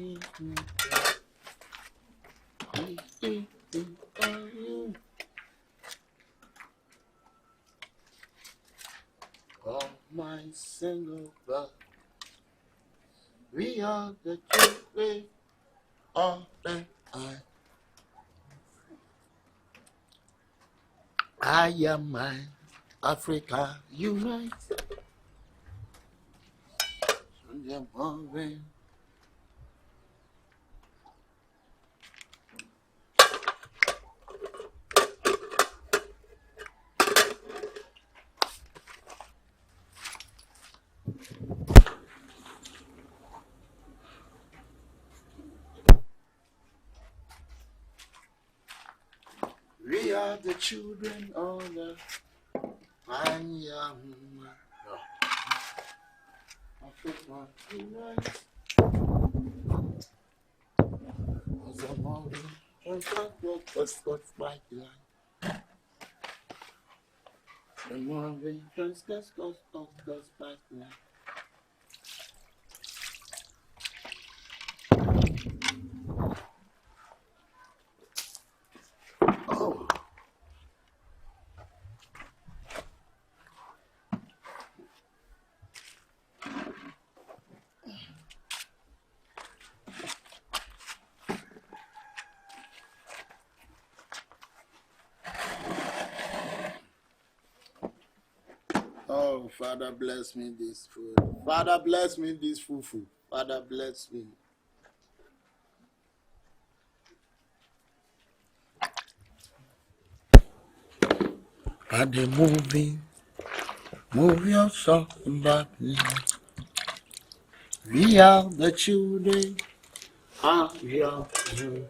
Oh, my single blood. We are the children of the I am my Africa unite. We are the children of the I am Africa unite. Oh. Oh, Father, bless me this food. Father, bless me this fufu. Father, bless me. Are they moving? Move yourself back. We are the children. We are you.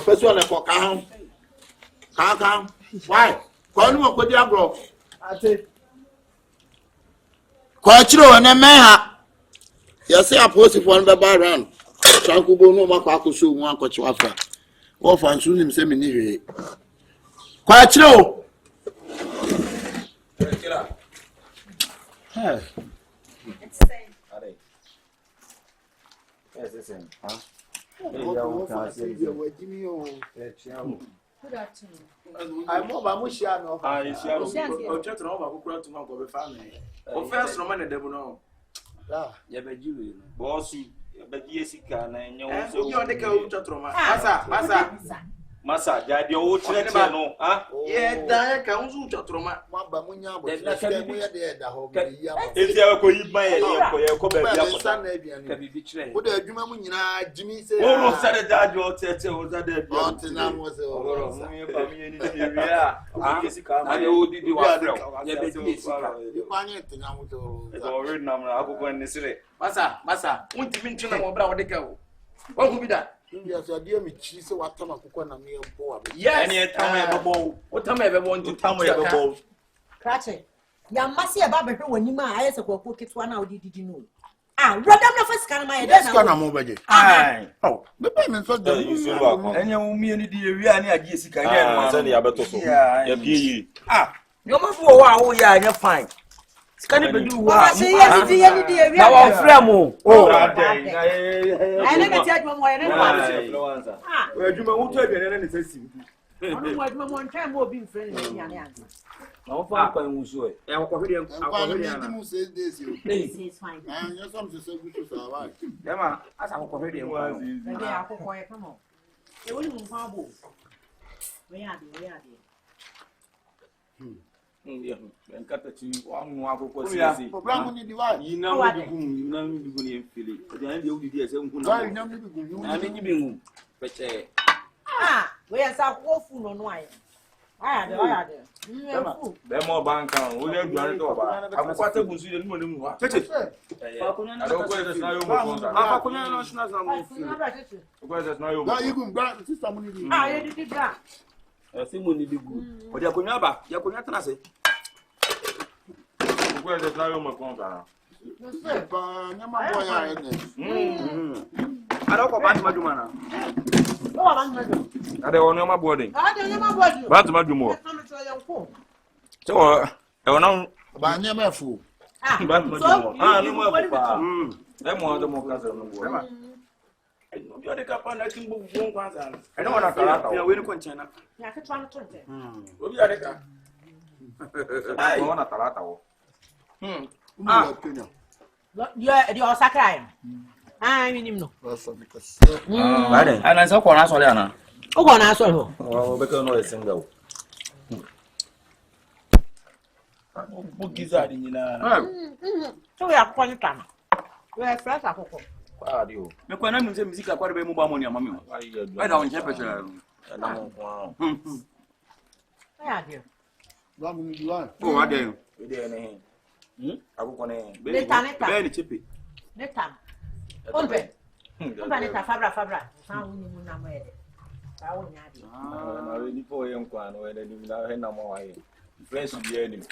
First one, come. Why? Call me a good bro. Quachro and a man. Yes, I posted one by round. Chankubo no Makaku, one coach after. Or for soon him seminary. Quachro. Yes, the same. Huh? Good afternoon. I'm more Bamushiano. I see. I'll check over to my family. Oh, first, Roman, they will know. Yeah, but you, bossy, but yes, you can. And you're the coach. Massa, Daddy, old church, no, huh? Yeah, that comes to Troma. Bamunya, but that's the whole year. If you are going to buy a son, can be betrayed. What do you mean? Jimmy said, oh, said that your tete was at the Tottenham was over. I will do you find it now. It's already number. I will go and say, Massa, won't you mention about the cow? What will be that? Yes, I dear me, cheese, what time I cook on a meal for. Yes, any time I ever bowl. What time I ever want to tell me ever bowl? KRAAA. Ya masi ya baba hwe wanyima ayese kwa pocket one now did you know? Ah, radam na first can my then na mo beje. Ah. Oh, me pay me so dey. You so back. Enya wo mi ani di ewia ani agi sika nya no. Say na ya beto so. Ya bi yi. Ah. Yo ma fu wo a wo ya anya fine. Can be do what? Say yes, the area. Now I'm fremo. Oh, I never tell you why influencer. Ah, where you want to be any say simple. I don't want my one time more being friendly in the answer. No far can you so. I will cover them. I will say this. This is fine. And you're something so good to survive. Yama, as I will cover them. Maybe I will quiet come on. They will move our We are there. And cut the two one more for see. Program in the wife. You know, you know, you feel it. But then you did as I mean, but ah, where's our woeful on wine? I had them more bank on. We are going to about. I'm quite a good money. Take it. I don't go to National. I think we need to go. But you're going to say. Where the Nayo Macon? don't go back to my domain. Oh, I'm not. I don't know my body. I don't know my body. But my do more. So, I don't know. Ba nyama fu. But my do. Ah, no more. Them more the more cousin. You're the captain. I think book won't answer. I don't want to talk. We are winning container. I can try to turn. We are the car. I want to talk. You're Sakai. I mean, no. Because And I saw Kwana Soliana. Oh, one I saw her. Oh, because no single. Book is that in So we are quite calm. We are fresh. Ah, you. the Quana music are quite a bit more money. I don't temperature. Yeah, dear. Oh, I do. I will connect. Very chippy. Next time. Open. Open it a Fabra. Sound you know, I won't have I already for Nkwan where they do not have no more. Fresh beginning.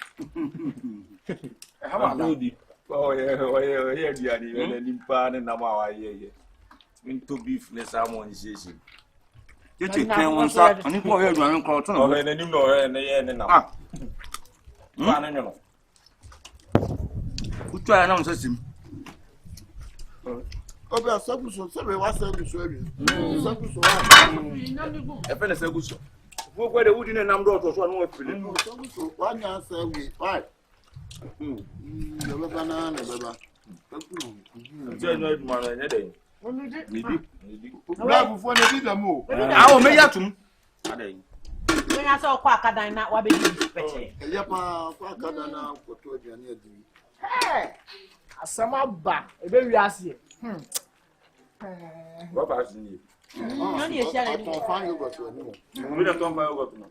How about you? Oh, yeah, dear, and in pan and now I hear you. Into beef, let someone say. You take care one shot, and you go ahead and call to and then you know, and the end now. Man, who try and answer him? Obe asabuso sebe wa asabuso eri. Asabuso wa. E fe na asabuso. Wo gwa de wudi na nam do to so no afili. Asabuso wa nya asawi. Why? The baba na baba. je no eduma na nyede. Nidi. Bra bufo na bi da mo. Ah, o me yatum. Adai. when I saw Quackadan, not what be special. Yapa kwa kada na koto aduane adi. Hey, asama ba, ebe wi ase. What about you? No ni e share ni. I find you got to know. We don't talk about what no.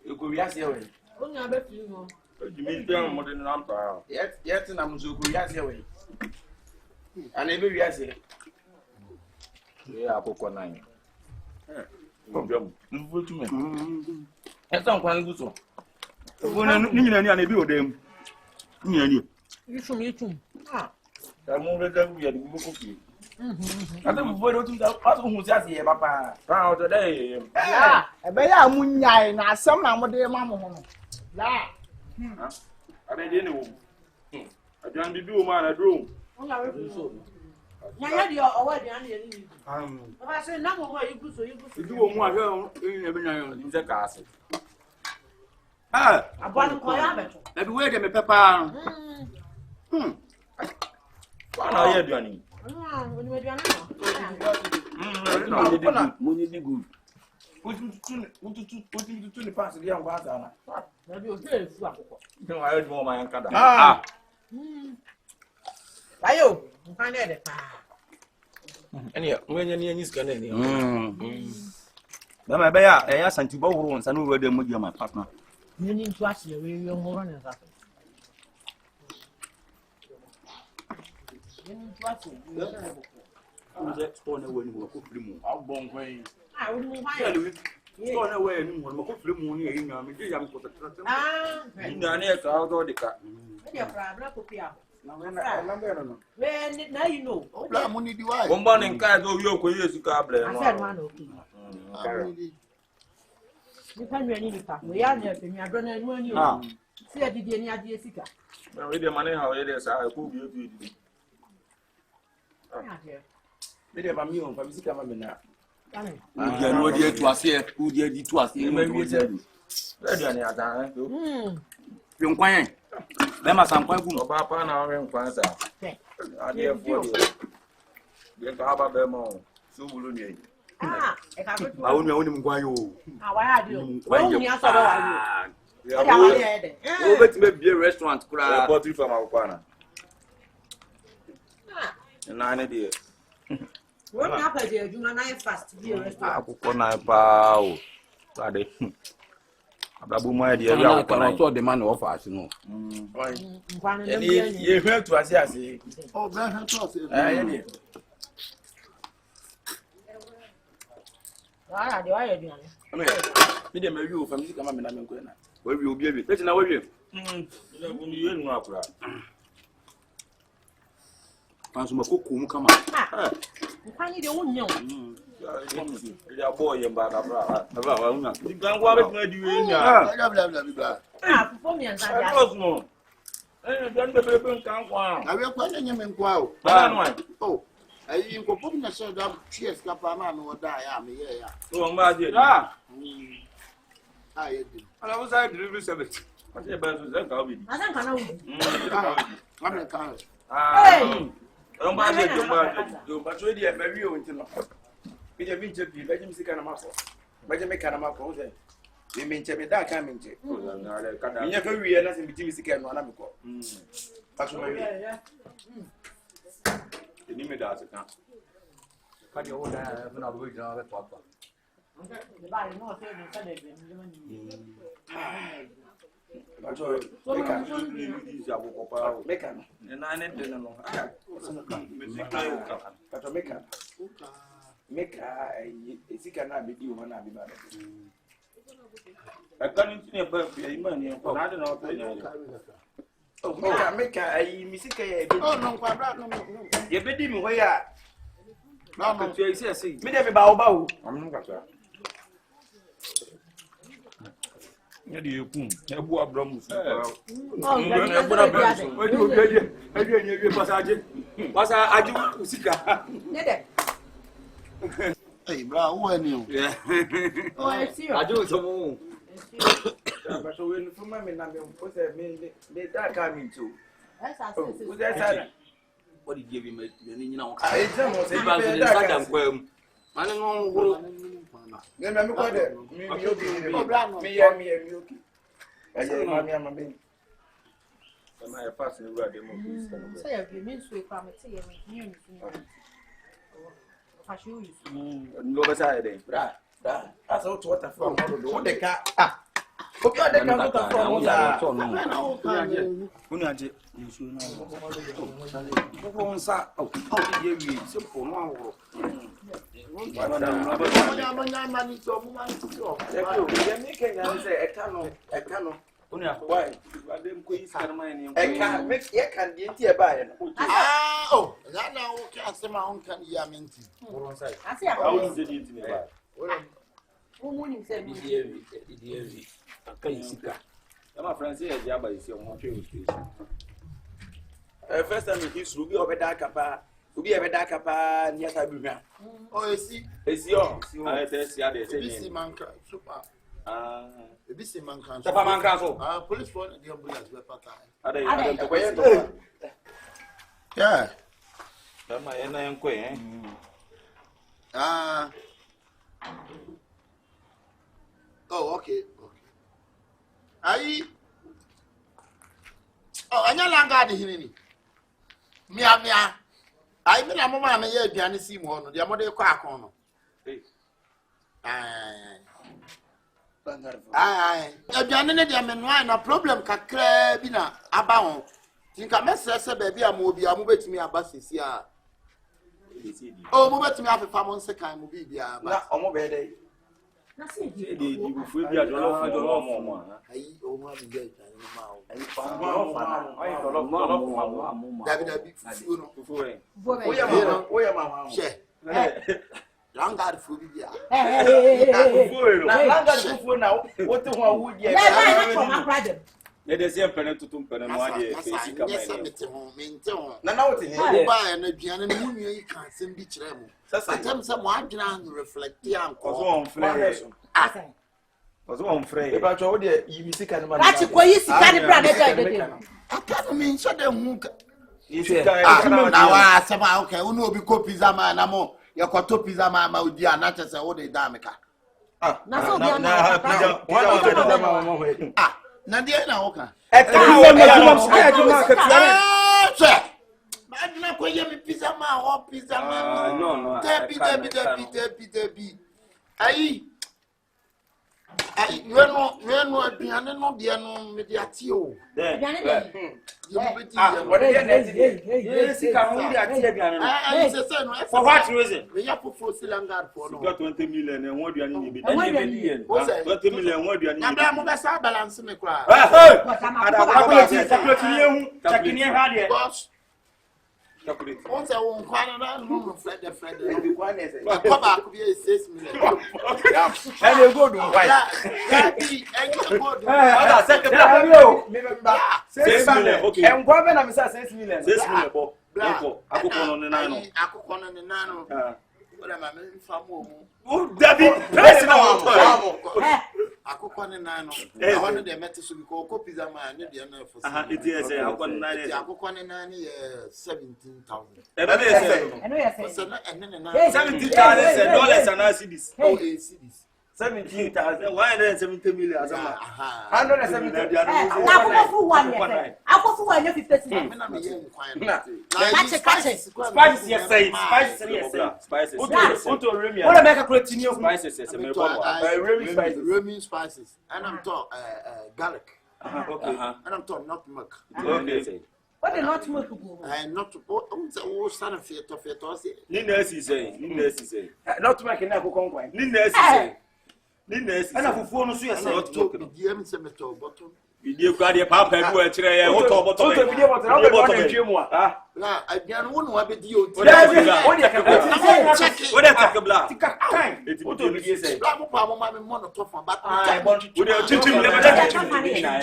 E ko wiase we. O nya be fi no. You mean down more than number. Yet na mu so ko wiase we. Ana ebe wiase. Yeah, akoko 9. Problem. Mvu tu me. Esa nkwan guso. Wona ni nyina ni ana ebi odem. Nyina ni. Yichum. Ah. Ta mu be da wi adi bu ko fi. Ata mu bo do tu da aso hu si ase ye papa. Ta o to dey. Ah, ebe ya munyai na asem na mo de ma mo ho no. La. Ade dey ni wo. Aduan bibi wo ma na drum. O nya we fi so. Nya di o wa di an ye ni. Baba say na mo ho iguso. Idu wo mu ahwe e be nyan yo. Nze ka ase. Ah, Abwan ko ya beto. na bi we de me papa. Wa na ye aduan ni. Oni me duana no. Mo ni di good. Utu ni pass di an gwa sa na. Na bi o se fu akoko. Ni wa ye mo ma yan kada. Ah. Ayo, nkan na de pa. Ene mwenye ni anyis kana ni. Ba be ya e ya santi bo wuru nsa no we de mo di my partner. Ni ni ntu ase we yo mo ran za. Ni ntu ase. Nje store na we ni mo ko firi mu. Agbon kwan. Ah, o mu Ya hwa. le store na we ni mo ko firi mu ni e nya me je ya me ko tatra. Ah, Ina ni e ka o do de ka. e dia pra bra ko pia. Na we na no. We na you know. Bra mu ni di why? Wo mbo ni nka do wi okwo yesu ka ble I no. said man okay. Ni kan we ni ka. We ya na pe mi adro na enu ani o. Si adidie ni adie sika. Na we de mane ha we de sa ko bi otu edi. Ah, dear. Me de ba mi on fa mi sika ma me na. Dani. Udi anu odi etu ase, udi edi tu ase. Me wi je. Aduan ni ata eh. Fi nkwan. Be ma san kwan gu. Oba pa na we nkwan sa. Okay. Ade fo de. Be ka ba be mo. So bulu ni. Ah, e ka ko. Ba wonu wonu nkwan yo. Ah, wa ya dio. O ni aso do wa yo. Ya O ya wa ye de. O beti me bie restaurant kura. potri fa ma kwa na. Ah. Na ne de. Wo ni apa de adwuma na ye fast bi restaurant. Akukọ na pa o. Ade. Ababu mo e de ya akukọ na. to de man of us no. Nkwan na Ni bi ye hwe tu ase ase. Oh, bra ha to ase. Ye ni. Wa de wa ye duane. Me de me wi o fa mi sika ma me na me nkwan na. Wa wi obi ebi. Peti na wa wi. Ile bu ni yenu akura. Panso ma kokko mu kama. Nkwan ni de wonyo. Ya boy yamba da bra. Na bra wa una. Di gan wa bet na di we nya. Bla. Fufuo mi anza I dia. was no. Dan be be Nkwan. Na we kwa na nyame nkwa o. Ba no ai. Oh. Ayi nkopom na so da cheers ka pa na no da ya me ye ya. So ma je. Ah. Ah ye di. Ala wo sai delivery service. What you buy so that ka obi. Asan kana wo. I'm can. Hey. Don't buy it, don't buy it, yeah, maybe you want to know. We have been to be, let him see kind of muscle. But you make kind of muscle, then. We mean to be that coming to. You never realize in between the can one of them. That's what the name does it now. Cut your own when I will know that papa. The body no say the Sunday. That's all. Make an. And I didn't know. Make a sick and I be you when I be bad. I can't see a birthday money. I don't know. Oh, make a mistake. Oh no, no. You bet him where No, you see. Me never bow. I'm not. Ya di ekun e bu abramu su Oh, pasa aji usika Nede. Hey, bra, who are you? Oh, I see you. Aju somo. but so when from me na me put me that coming too. Yes, I see. Who that What did you give him? You know. I just say That can come. Man no. me ko de me yoki me ya me yoki aye mami amabe sama ya pass ni ura demo please Say you mean so kwa me tie me ni fashion you. no be say dey bra asa o to water from o de ka obi o de ka water from o sa unu aje nsu na ko nsa o ye wi simple no aworo first time in history, we over that kapa. Ubi ebe da kapa ni ata bihwa. Oh, esi Oh. Ah, tesi ade se ni. Ebisi manka super. Ebisi manka. Tapa manka so. Police for the ambulance we pata. Ade to koye to. Yeah. Tama ena yenko Oh, okay. Ayi. Oh, anya langa de hinini. Mia. I mean, I'm a man, yeah, Diana Simon, the Amade Quack on. Aye, Diana, Diamond, no problem, Cacrabina, Abao. Think I must say, baby, I'm moving, I'm moving to me a bus this year. Oh, move to me after 5 months, I can move it. Not on my bed. Nothing. You will be a dollar. I owe my dead. Langard food. What the one would you? Let us hear Penna to Tumpana. Now, buy and a piano, you can't send beach rem. Sometimes someone can reflect the uncle. Was one frame about your dear, you see, kind of That's why you see kind brother. I can't mean so the hook. now I somehow okay, who know because pizza man, I'm more. Your cotto pizza man, my dear, not as a old damica. Nadia, now, okay. I'm not going to pizza man or pizza man. No, Debbie. Aye. You are not piano, no, dear, no, mediatio. For what reason? We have to force the Langard for 20 million and what do you need? 20 million, what do you need? I'm balance in the crowd. On say Nkwan na no Fred. Nkwan is. Come back be 6 million. And you go do why? Yeah, second 6 million. Okay. And Nkwan na me say 6 million. 6 million bo. Akoko no ne nano. Oda ma me fa mo. Oh, David, person na Akoko ne nano. I want the metal so because ko pizza man ne dey na for. It is akoko ne nano. Akoko ne nano 17,000. I know you say. 17,000 dollars and cedis. Oh, cedis. 17,000. 170 million asama. 170. Akoko fu 1 year. Akoko 1 year 50 cedis. Me na me ye Nkwan. Spices. Spices yes say. Spices yes say. Spices. Uto remi. What make a creatinine spices yes me bo. Remi spices. And I'm talk garlic. Okay. And I'm talk nutmeg. Okay. What the not milk go? Not oh sana feto say. Ni na si say. Not make na akoko Nkwan. Ni na si say. Ana Fufuo no so yes. DM se meto bottom. Video kwa de papa du e kire ye oto boto. Oto video boto na be na ntwe mu a. Na abian wo no abedi o. Wo de ka check. Wo de ka bla. Tika kan. Oto video say. Bla mo pa mo ma me mo no to for back. Wo de chichim le ba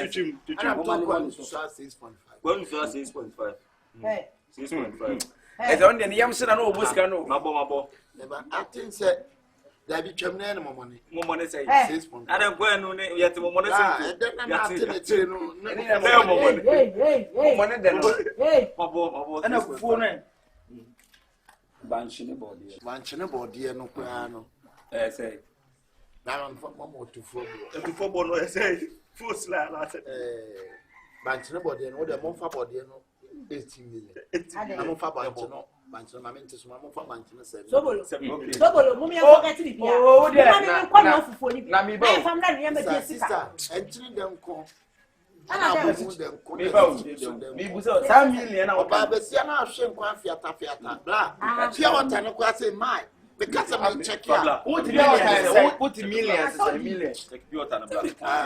chichim. And I'm talking 6.5. 6.5. Hey. 6.5. Ese on de yam sira no obuska no. Mabo. I think say there be twemne no money. Mo money say 6.5. Adam go enu ne yet mo money say. Na tene no. Hey. Money de no. Hey. Mabo. Ana Fufuo no. Banchine body No kwa no. Say. Na on for mo to fo. To football no say. Full slide la say. Banchine body no de mo fa body no 18 million. Na mo fa banchine ma mente so mo fa banchine 7. Sobolo mumi forget ni bia. Oh de. Na Fufuo ni bia. Na mi ba. Na fam na ne ma di sister. Entry dem ko. Ana dem. Mi ba o. Mi bu so 3 million na Oba be sia na ahwe Nkwan fiata. Bla. Pia wata no kwa say my. Because I'm check ya. What millions is a million. Take pure water na bla.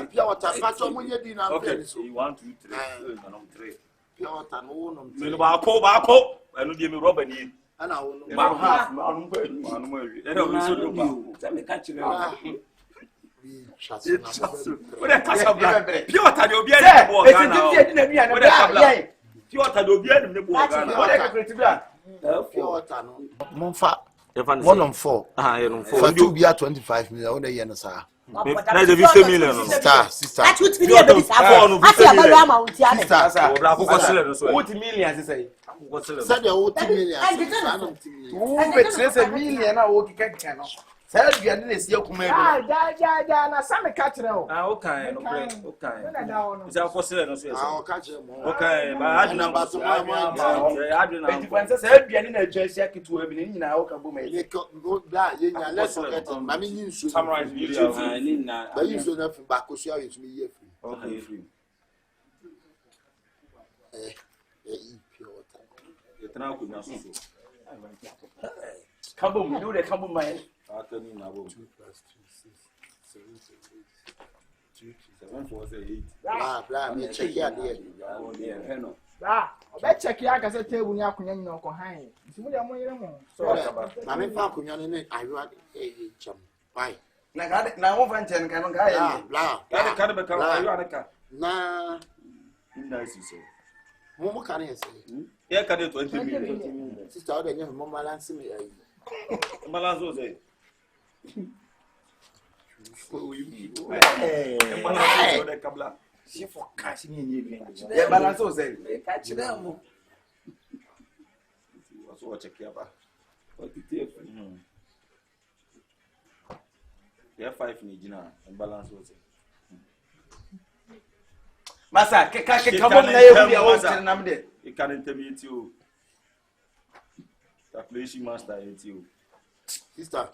Pia wata fa mo nye di na Okay. so. 1 2 3. No 3. Pia wata no wo no. Me ba ko. Enu die me rubber ni. Ana wo no. Ma half, ma no pa. E na we so do ba. Say me catch you. What a casa bla. Pure water de obi ani bo ga na. It's na bia na bia. Pure water de obi ani bo ga na. What a creative bla. Pia wata no. Mo fa One 1 on 4. You know 4. For 2 bia 25 million o dey here no sir. Na de 50 million no. Sister. That would be a bit after. Asi abalu ama unti ane. Sister. Obla akoko sele no so. What millions is say? Akoko sele. Said the 2 million. Who bet a million na wo kika no. Say bia na si akuma edu. Ja na same catch no. Okay, no break. Okay. Is akoko sele no so yes. Catch him. Okay, ba aduna ba so aduna. Enti kwanse say bia ni na atwa sia ketu abi ni nyina wo ka bo mai. Ye go bla ye nya let's forget it. Mami nyi nsu. Summarize video. Ni na. Ba yi nsu na fi ba ko so awe tumi ye free. Okay, free. Pure water. You try to na so. Kabum, you the kabum mai. Atani na bo. 2 plus 2 6 7 7 4 8. bla me check here there. Obe check ya ka se table ni akonya nyina ko han. Ntimu de mo yere mo. So na me fa akonya ne ayo cham. Bye. Na wo fan chen kan ga ya. Bla. Ka de be ka ayo anaka. Na Nice so. mo kan ye say. Yeah, ka de 20 million. Sister o de nya mo balance me ayi. Balance o say. Balance o de kabla. Si for cash ni nye bi. Yeah, balance o say. Ka chira mo. So check ya ba. What it Yeah, 5 ni jina. Balance o say. Masa ke kabum na ye bi o chen nam de. You can intermediate you. Calculation master you. Sister,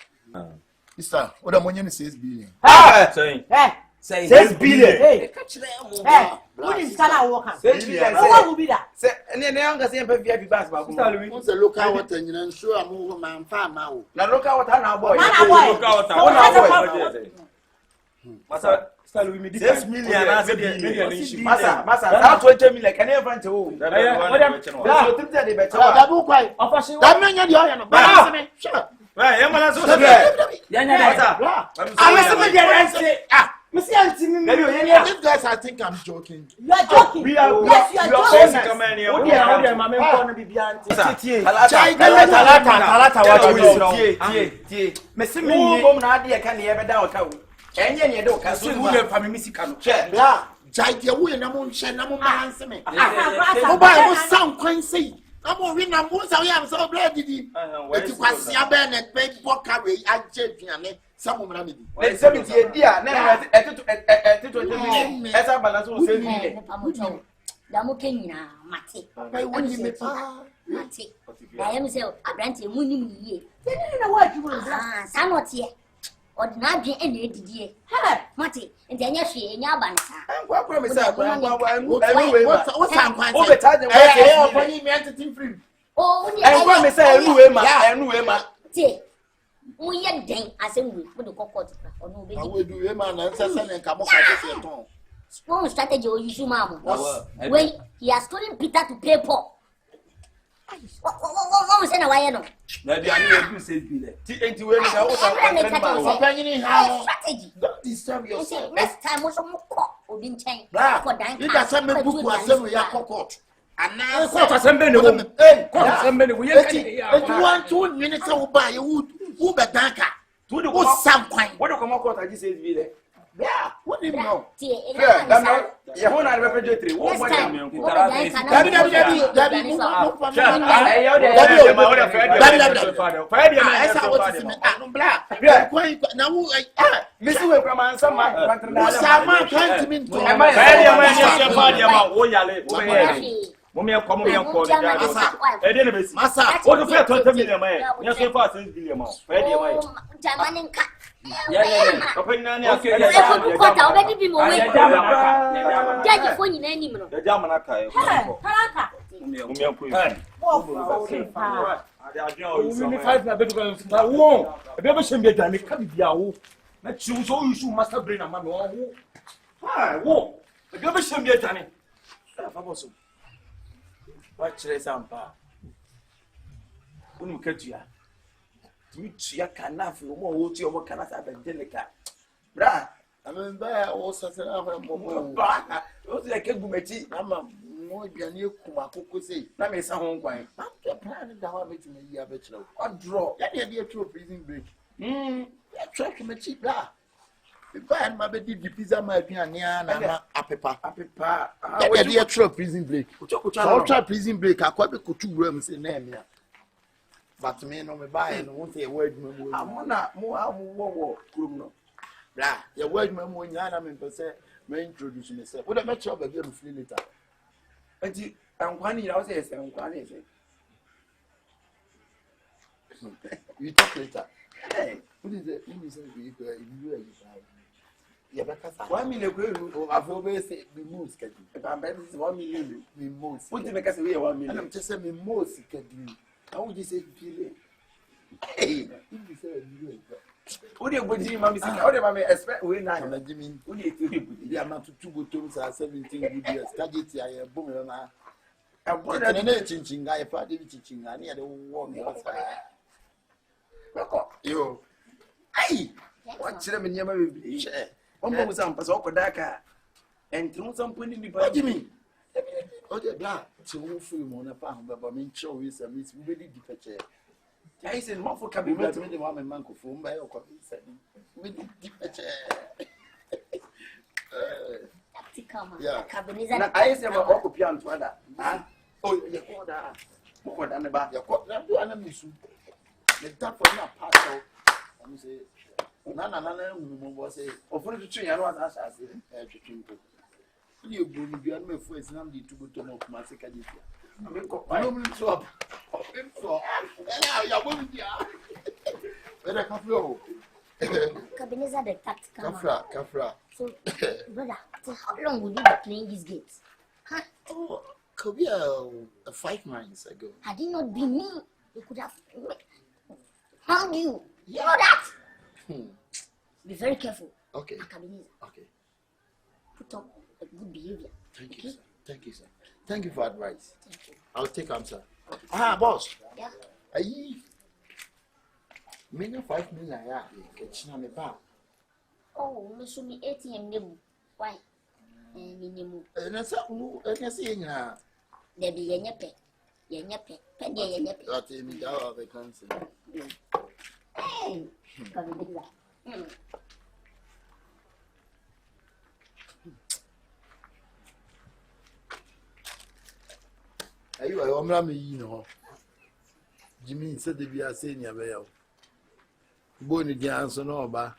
what am I going to say 6 billion? Saying. Say 6 billion. Hey. Who is kana work am? 6 billion. Who will be that? Say ne anga say pe VIP pass ba ko. Who's the local water nyina nso am man fa ma wo. Na local water na boy. Man boy. Local water. Masa, style we me 6 million as a Masa, that 20 million can never tell. So think they better. That book quite. That man you are no. Sure. Right, I'm not so These guys, I think I'm joking. You are joking. We are yes, you are joking. Ordinary any idea. Mati, and then yes, she ain't abansa. What's Oh, we are dang as a week with the cocotte or no baby. I will do a man and come on. Strong strategy or you, mamma. Wait, he has told Peter to pay Paul. What was in a way? No, don't disturb yourself. Next time was a more or didn't change. You got some book was some we are cockot. And now, one 2 minutes will buy you who be danka. Who some coin? What do come out? I just said, yeah, what do you know? Yeah, who are representative? What Bra, I mean, there was a moment. What's like a gumeti? I'm a more than you say. Let me say, home wine. I'm planning to have it in a year, but I'll draw. Let me be a prison break. Track him a cheap blah. If I had my baby, the pizza might be near a paper. Let me be a prison break. I'll try prison break. I quite a 2 grams in name. But me no me buy and won't say a word. I'm not more criminal. Blah, your word, my moon, I'm per se, may introduce myself. What a match of a girl free later. But I'm one year, I'll say, I'm one year. You talk later. Hey, what is it? You say, yeah, but 1 million I've always said, be most schedule. If I'm better, 1 million, be most. What do you make us say 1 million? I'm just saying, be most schedule. How would you say feeling? Hey, you say what do you want to mammy? How do you expect we now? Jimmy, who need to be a man to 2 good terms are 17 years. Kaditi, I am booming. I'm one of the teaching guy, party teaching, and near the warm outside. You, hey, what's them in your share? One more some Pasoko and through some putting me by Jimmy. Oh, the black to film on a farm, but I mean, show is a miss really departure. I said, more for coming back to me, the woman, Manco, for my own copy. With departure. Yeah, Akabenezer. I said, I'm a piano to other. Oh, you what done about your court, do animals. The top of my part. I'm saying, Nana was a, of 42 years, I said, you will be on my first number to go to North Massacre. I will swap. Akabenezer the tactical. Kafra. So, brother, how long would you be playing these games? Huh? Oh, Korea, 5 months ago. Had it not been me, you could have hung you. You know that? Be very careful. Okay. Akabenezer. Okay. Put up a good behavior. Thank you, sir. Thank you, sir. Thank you for advice. Thank you. I'll take answer. Boss. Yeah. Aye. Million 5 million. Yeah. Catching on the bar. Oh, me should be ATM name. Why? Minimum. And that's who. And that's in here. There be a nyape. Yenyape. Penny yenyape. That is me. That of the cancer. Hey. Akabenezer. Ayi wa omra me yi no Jimmy said the be say nya be yawo bo ni dia anso no oba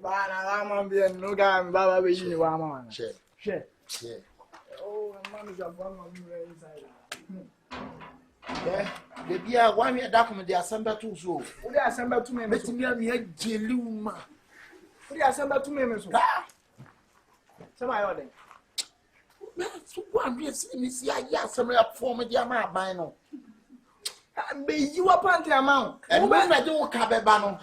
Ba na la man bi no ga mi baba be yi ni wa ma na. Share. Oh, man is a bomb on inside. Yeah, the bia wa me da kom dia asamba to so. Wo dia asamba to me me so. Betimi am ya jeliuma. Wo dia asamba to me so. Sama yo den. So one be see me see ya some form dia ma ban no. Be you up anti amount. And when I do ka beba no.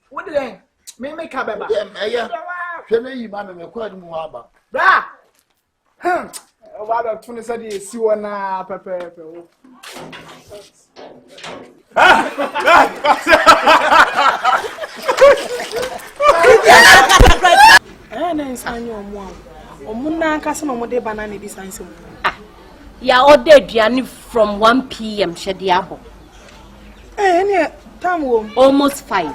What then? Me ka beba. Yeah. Hwe yi ma me kwa di mu aba. Bra. Wa da tuni say dey si wona pepe. Sanyo mo. Omuna kasa no mo de banana bi sanse mo. Ya order aduane from 1 p.m. shedi abo. Any time wo Almost 5.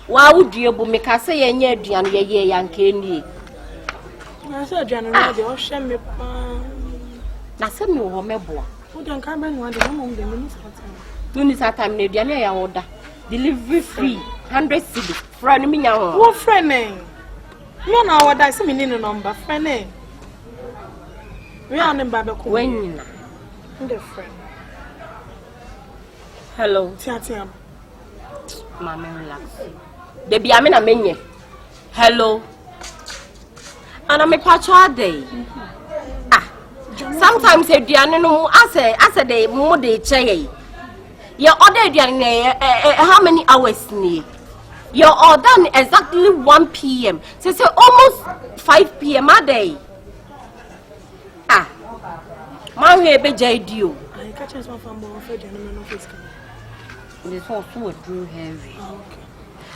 Wa wudie bu me ka say yenye aduane ye yanka nie. Na say aduane na de o hwe me pa. Na say me wo meboa. Wo de nka ba nwa de mo de me Nuni satam na aduane ya order. Delivery free 100 cedis. Friend me nya ho. Wo friend eh. No na order say me ni no number friend eh. We are in Babako. When the friend. Hello. Tiatiam. Mama relax. Baby, I'm in a menu. Hello. And I'm a patch all day. Sometimes a diano as a day more day chay. Your order how many hours near? You're all done exactly 1 p.m. So almost 5 p.m. a day. Man, we be JDU. I catch us one from more for the office. This also drew heavy.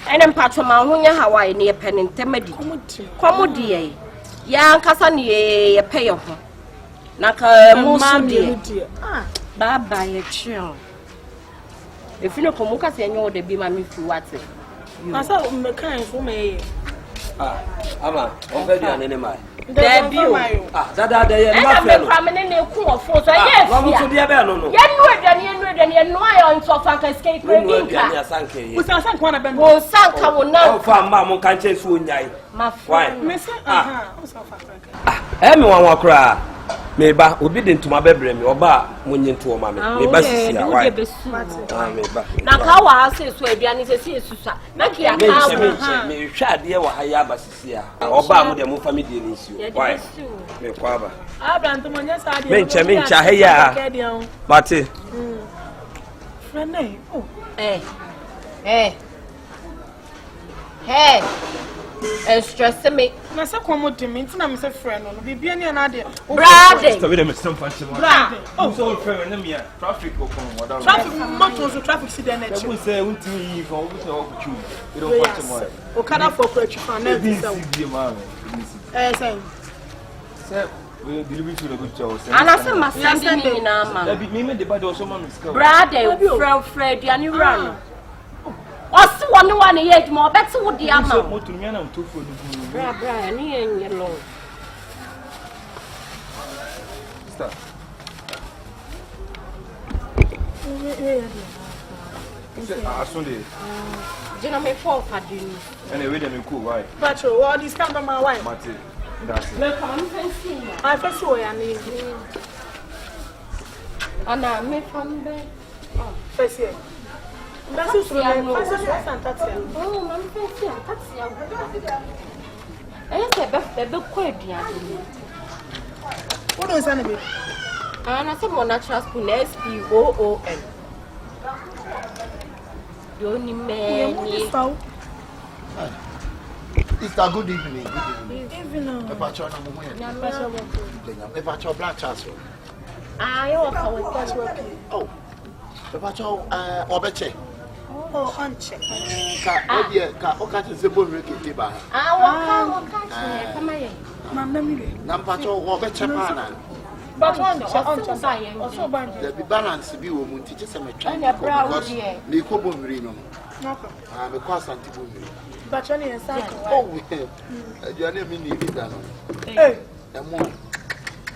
And then patch my hunya Hawaii near pen and temedi. Comedy. Young Cassani a pay of her. Naka Musundi. Bye a chill. If you know Komuka, say no, they be my miss what's it. I saw the kind for me. Ama, already an enemy. There be that day, I'm prominent cool for so yes. What to be a bear? No, you know, I on so far escape. We sank one of them. Oh, Sanka will not farm mamma can't change soon. My friend, Miss. Everyone will cry. Maybe obedient to my bedroom or bar when you to a mammy. Maybe now, how I say, so Diana is a sister. Make me shad dear what I have as here. Or bar with the more family issue. Why? Me quava. I've done to my yes, I Mincha, hey, Marty. Friend name. Oh, hey. Stress me. na se komo de me ntina me se friend no bi bia ne na de Brade. So we dem some fancy one. Brade. Oh, so friend na me traffic go come what traffic motor so traffic see there na chi. We say unti yi for we say what you. You don't want to more. O kada for kwa chi fan na bi say. Say we deliver to the good job. And I say my sending me na ma. Me the bad also man skill. Brade, Fred, you any run. Osi one here more better with the amount. Motor me na to for the Bra, ni en yellow. Stop. Sunday. Jina me fall for you. Anyway, them cool, why? But all this kind of my wife. Mate. That's it. Look, I'm fancy. I first saw ya ni. Ana me from there. First year. That's it. First Taxi. Oh, I'm fancy. Taxi. I said the quadia. What is anyway? And I said more natural spoon SPOON. The only man. Sister, good evening. Good evening. If I try if I try black castle. Oh, if I try Obeche. Oh, uncheck. Ka se bo reke tiba. Nampacho Obeche pana. But on There be balance be wo mun teach say me try. Because me ko bo miri no. Me ko asanti bo miri. But on your side. Oh, you na me ni bi da no.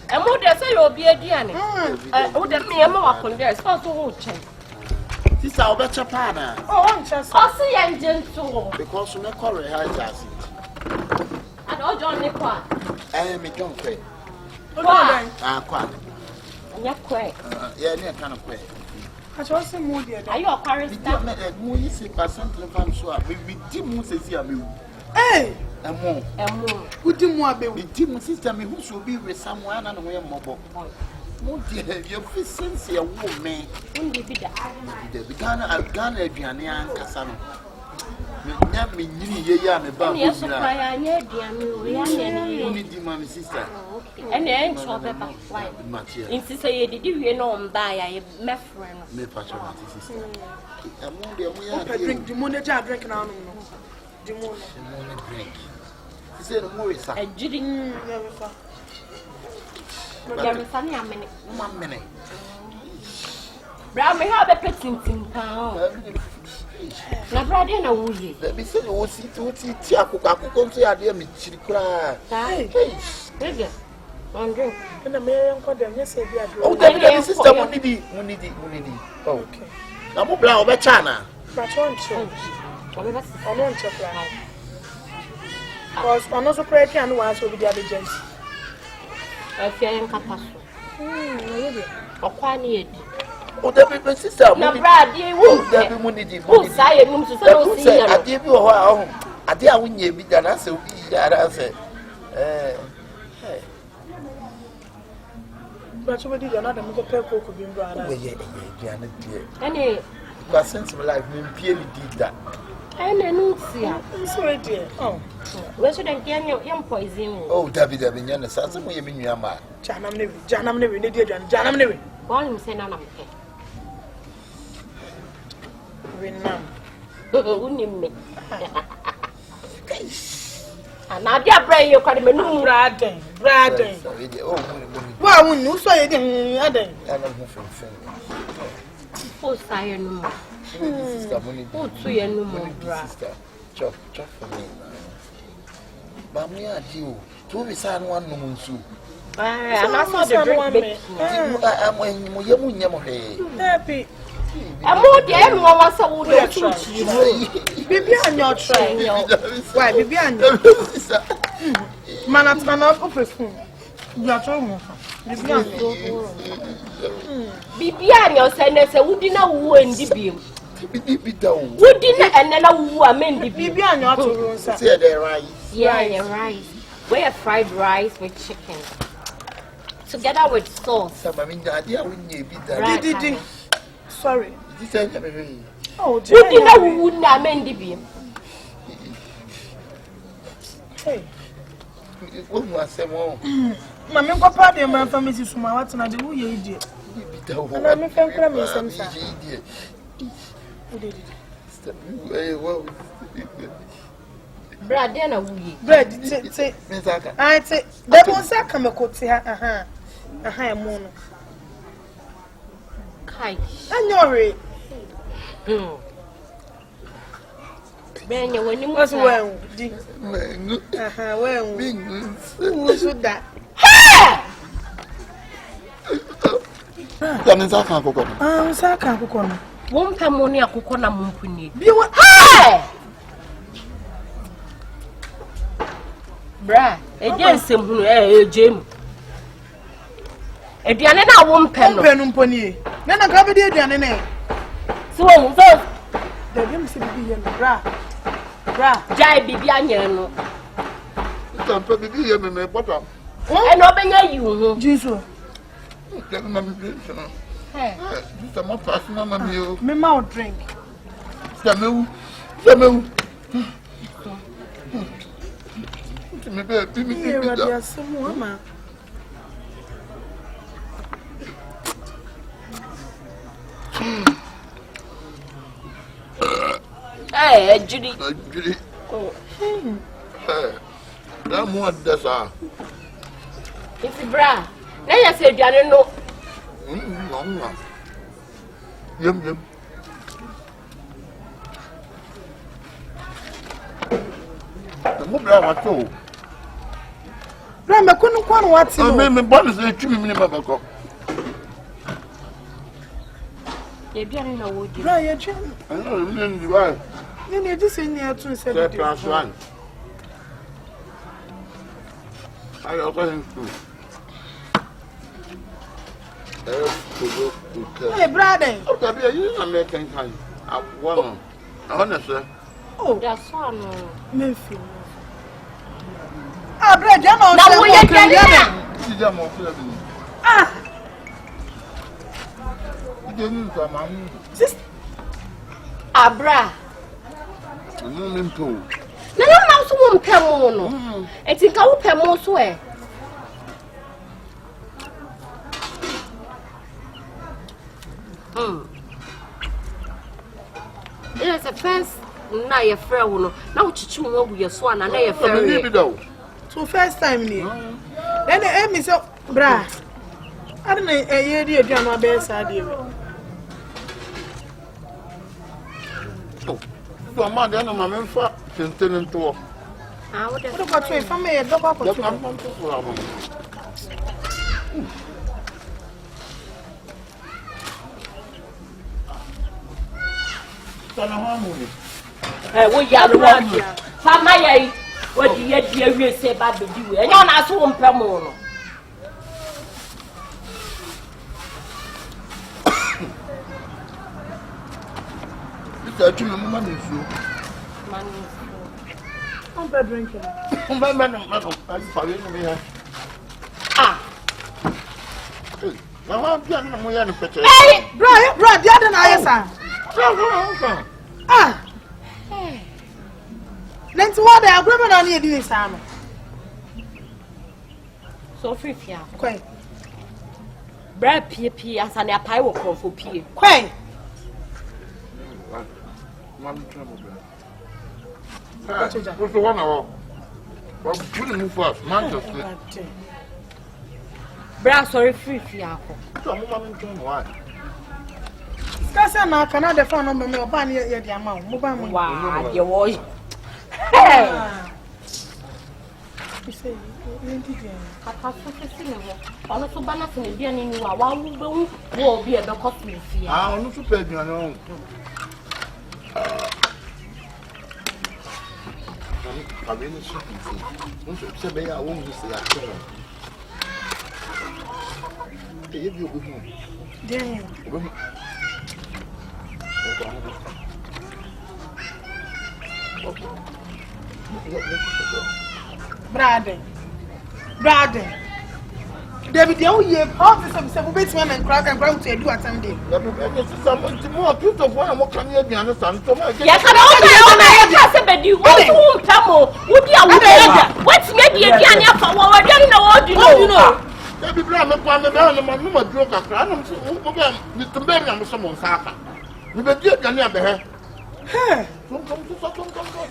Emo dey say you be aduane. Wo dey me emo wakon dey so wo chen. Sister Obeche pana. Oh, uncheck. Osi yan gentle. Because me ko rehearse. And o John ne kwa. Me don't pray. Kwa. Kwa. Anya kwa. Yeah, ne kind of pray. I just say more there. Are you a quarista? Mo yi se percent fam so a me di mu se si a me wu. Hey! Emo. Udi mu abewu. Me di mu sister me hu so bi we somewhere na no ye mobo. Mo di you fit sense ye wo me. Undi bi da. The Ghana aduane an kasa no. Me nya me nyini ye ya me ba Ni yeso kwa ya nya aduane o ya na ni. Uni di ma me sister. And then so be ba why. Inti say ye didi wie no mba ya ye mefre no. Me patcho ma sister. Emo de mo ya Drink the money jar drink na no. The money drink. He said mo we sa. Ajiri. Yeah, we fa. Ya me fa ni amene. Ma mene. Bra me ha be petintin pa. Na bra de na wuye. Be say wo si ti akoko nso ya de me chiri kra. Hey. Hey. On drink. Na me enko dem yes e bi ado. Oh, the sister mo need. Oh, okay. Na mo bla Obecha na. But on check. On check right. Because on also pray can one so be the agents. Afia en kapaso. Really. Okwa ni edi. Oh, the sister. Na bra de wo. The mo need. Wo say num so no see ya. Ade bi wo ho ade a wonye bi da na se wi ya ra se. But somebody did another make a purple could be brother. Any because since my life me pie ni did that. Any no see ya. So dear. Oh. We should get young poison. Oh, David nyana sa se mo ye me nua ma. Janam nevi ne dia janam nevi. Call him say na na me. Winam. Unim me. Na dia brain you kwade me no Braden. Oh, Wa wonu so ye den aden. ana mo fem. O say no. Sister money. O tu ye no mo bra. Chop for me. Ba me adi o. To be say no one no nsu. And I saw the drink bit. Mo ye mo nyam he. Happy. Amo de em wo wasa wo do chi. Bibi anyo try. Why bibi anyo? Mana open phone. You are trying mo. Bibi anyo say na say wo di na wo ndi biem. Bibi down. Wo di na ene na wo amendi Bibi anyo atoro nsa. See the rice. Yeah, rice. We have fried rice with chicken. Together with sauce. Sama mi ade a wonye bi da. Didi. Sorry. This is very. Oh, Wo di na wo na amendi biem. Hey. What was say mo? Mami ko pa de man family suma wat na de wo ye die. Na me fem kra me sem sa. Bread na wuyi. Bread te. Mesaka. Ai te. De bon sa ka me ko te ha e mo no. Kai. Anyore. Benye wani mu. What's well? Di. Mengu. Well. Mengu. Who's that? Kami saka akoko. Saka akoko no. Wo mpa mo ni akoko na mo mpuni. Bi wa. Bra, eje nsem hunu eje mu. Eduane na wo mpa no. Mpa no mponi e. Na na ka be de eduane na e. So wo so da bi mse bibi ye no bra. Jai bibi anya no. Tampa bibi ye me pota. E no benya yi wo. Jesus. Dem na mi bi so. This is my personal mami o. Me ma drink. Samewu. to me, baby. Here, someone. Hey, Judy. Judy. That one does. It's a bra. Now you said you don't know. No. Yum. The mobile was so. Grandma couldn't quite watch I mean, my body's a 2 minutes ago. You don't know what you are. I know, you are. Then you're just in here to say that's one. I also think hey, brother. Okay, you American kind. I want honestly. Oh, that's one. Memphis. Ah, bread, you know. Now we are getting ah. You didn't come on. Abra. No, so won't come on. I think I will pay more swear. It's a first night a fair one. Now, Chichu won't be a swan and I fair. So, first time, then the aim is up, bra. I don't know a year, dear, my best idea. So, my dear, my man, for continuing to. I would have got to from me a dog up. We are one. Family, what do you say about the dew? And you're not so unpleasant. Money. I'm bad drinking. Ah. Hey, bro, the other night, ah. Then to what they are grabbing on you this time. So free, quite. Brad P. as an apple will call for P. Quite. What's the 1 hour? Well, couldn't move fast, Manchester. Brad, sorry, free. Why? Scarcely now cannot the phone number me or ban yet the amount. Mobile. Wow, your boy. You say, I pass for all of the banners in the beginning. While we will be at the coffee. I want to pay you alone. I really should be. I won't say that. If you go home, damn. Brother. David, the old year, all the some basement and crack and ground to do at some day. Some more people of one more can you understand? Yes, I don't know. You won't come. Would you have what's maybe a piano for what I don't know what you know? Baby, I'm a plan about my broke up. I don't know. Mr. Berry, I'm someone's half. You bet you can never have.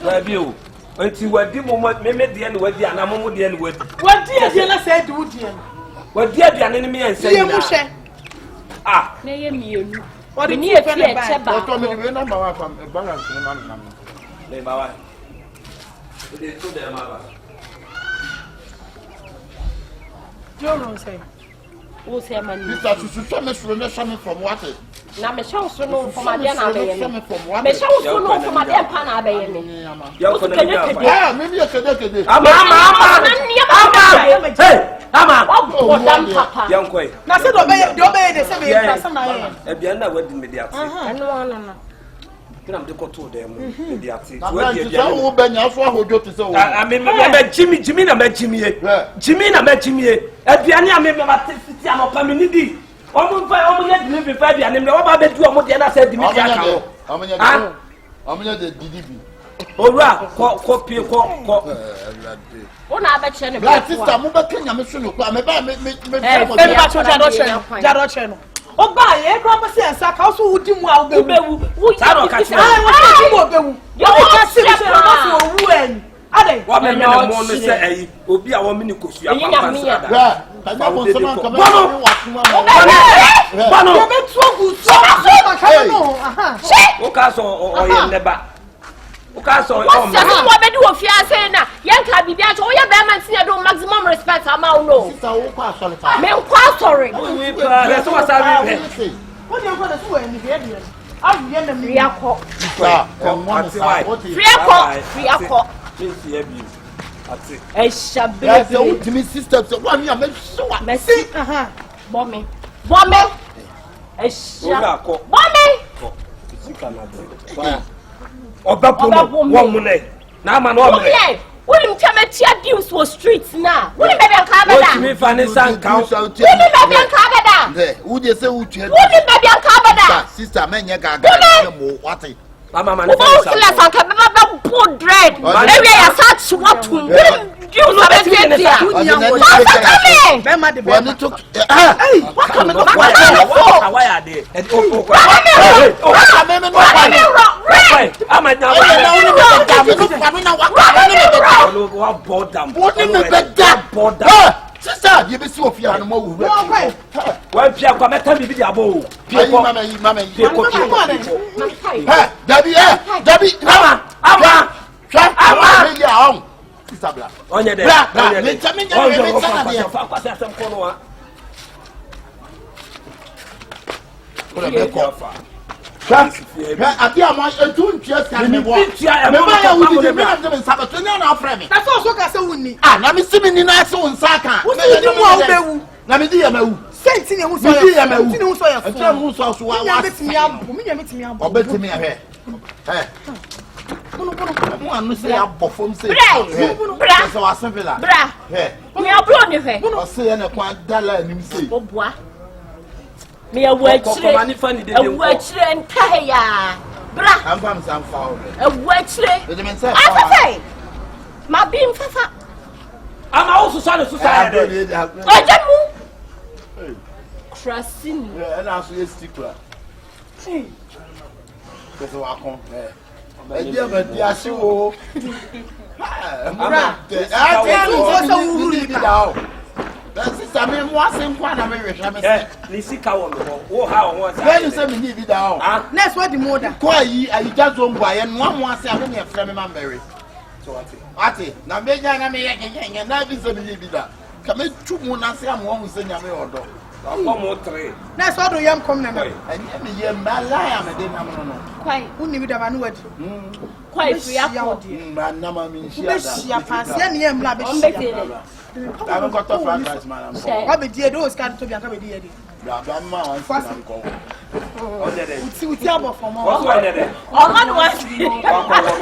Review. Until what the moment made the end with the animal the end with. What did you say to you? What did the enemy and say? Ah, me. What do you think about number from a balance in the man? They told their mother. John say, who say, man, this is from what? Now, me show so no for my dear Nabay. Me show so no for my dear Panabay. Maybe a cadet. Papa, young quay. Now, said obey the same person. At the end, I went in media. I know. I'm the call to them. I mean, Jimmy, I met Jimmy. At the end, I made my family. Almost let me find the name. What about the two of the said, how many the DDB? Ora, copy. Una abeche ne black sister mo be kenya me so no kwa me ba me ba cho jaro cheno oba ye kwa mo se ansa ka so wudi mu a obewu Taro ka ti. wo obewu yo ka se se no so owu en ade Wa me no mo no se ayi obi a wo me ni kosu ya papa sada. bra ka mo so man ka me Bano yo be trogu so ka no aha O ka so o ye neba. O ka so o ma mo be di wo fiase na yanka bibia cho o ye be man tinya do maximum respect ama o no sister wo kwa sorry pa me kwa sorry we pa so wasari he. wo dey go dey so en here dey awu ye na me yakọ friakọ Ati. Eshabe. Ya se ultimate system so wa mi a me so wa. Merci. Bomi. Eshabe. Bomi. Sika na do. Oba pomo wo mu ne. Na ama no o me. Wouldn't come at your deals for streets now. Wouldn't be a cabada. What me fanny san count. Wouldn't be a cabada. There, who dey say who Wouldn't be a cabada. Sister, men ya gaga mo what? Mama man. Who still san cabada poor dread. Maybe I such what to you sabe dia. When it took hey, what can I why are they? Sister, you be so fear no more. Why Pierre come tell me the abo. Mama. Debbie, Mama. Sister Bla. Onye de. Ati ama etu ntia ska me bo. Me ba ya wudi me na me nsa to nya na afre me. Na so ka se wunni. Ah, na me simi ni na se nsa ka. Wudi mu a obewu. Na me di ya mawu. Senti ne hu so ya. Senti ne hu so ya. Ati hu so wa. Me betimi ambo. Me betimi ambo. Obetimi ahwe. Kono. Mo anu se ya bofom se. Bra. Se wa senvela. Bra. Me abro ni hwe. O se ya na kwa dala anim se. Obua. Me awachire. Awachire nkae ya. Bra. Am fa o. Awachire. De men se. Afafai. Ma bim fafa. Ama o susane susane de. Ojamu. Krasini. Na so ye stikla. Kese wa kon. Ebi ba di asiwo. Bra. So wuru da. Sister me mo ase Nkwan na me hwehwe me se. Ni sika wo me wo ha wo sa. When you say me need bi da. Next what the mother. Ko ayi just zo mbo aye no mo ase ame me frɛ me man berry. So ati na me nya na me ye na bi se me need bi da. Ka me tu mu na se am wo se nya me odo. Como 3. Next what do yam come na me. Anya me ye mala ya me de na mo no. Kwai. Unni bi da ba no wadi. Kwai friakọ. Ba na ma mi Be shia pass ya ne yam la be Ombe shia. tele. I'm going to find that man. Wa be die do scan to bi aka be die dey. Ya ma wan se ko. Onye de. Uti abo for mo. What's onye de? Ọma no wa.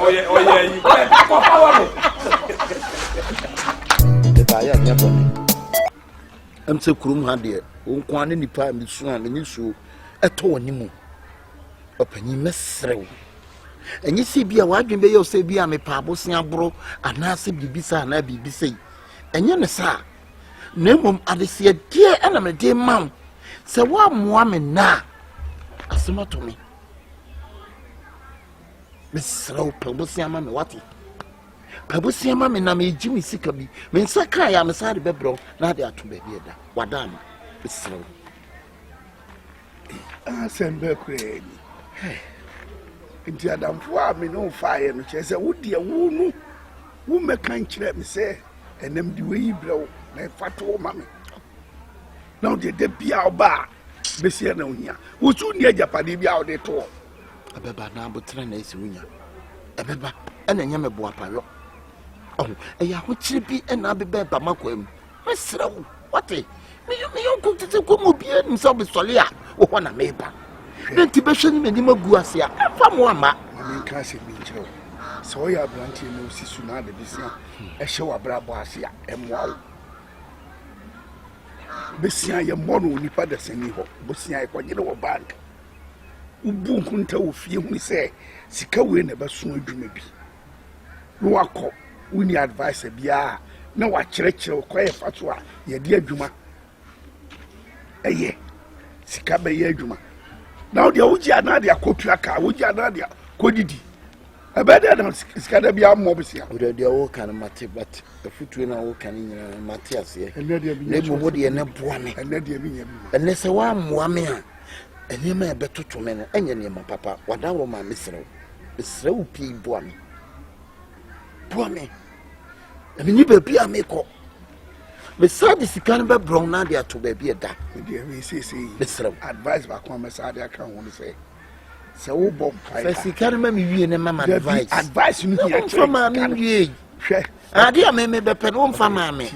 Oye yi. Ko power me. De ba ya nya boni. Am se kurum ha de. Nkwan ne nipa me su a me ni su eto woni mu. Opanyi mesrew. Enyi se bia wadwen be ye o se bia me pa abosen abro ana se bibisa ana bibisa yi. Enye ne sa na mom adese die ana me de mam se wa moa me na asema to me mesrew pa abosen ama me wati pa abosen ama me na me jimi sika bi me nsa kan ya me sa de bebro na de ato ba bi eda wadam mesrew asembe kweli nti adamfo a me no faaye no che se wodi ewu no wo mekan kire me se enem di we brɛw na fato mame na de bia oba besia na unya wo su ni ajapade bia o de to abeba na abotre na esi unya abeba ena nya me bo apayo eya ho kire bi ena abeba ba makwam mesrew wate me yo kuntete ko mo bia nim so be sole a wo ho na meba nti be hwe ni me ni magu ase a fa mo ama me nka se bi nkyerɛw so ya branti no sisu na de bisia ehye wa brabo ase a emwa bisia ye mono nipa da sani ho bisia e kwanyere wo bank ubu nkunta wo fie hu se sika we na baso adwuma bi no wako wuni advice bia na wa kyerɛkyerɛ ko yɛ fa so a yɛ de adwuma ɛyɛ sika bɛ yɛ adwuma na wo de wogi ana de akotua ka wogi ana de kodidi ɛbɛ de na sika da bia mo besia wo de wo kan mate but afutuo na wo kan nyina mate ase ne mo de ne boa me ɛnɛ de bi nya bi ɛnɛ sɛ wa moa me a ɛne ma ɛbɛtoto me no ɛnyɛ ne ma papa wadawo ma mesrew mesrew pii boa me ɛne ni baabi a mekɔ beside sika no bɛbrɔn na de ato baabi ɛda de we say mesrew advice ba ko amesa de aka ho ne sɛ wo bɔ pai sɛ sika no ma me wie ne ma advice no hia kyerɛ ma me wie hwɛ ade a me bɛpɛ no mfa ma me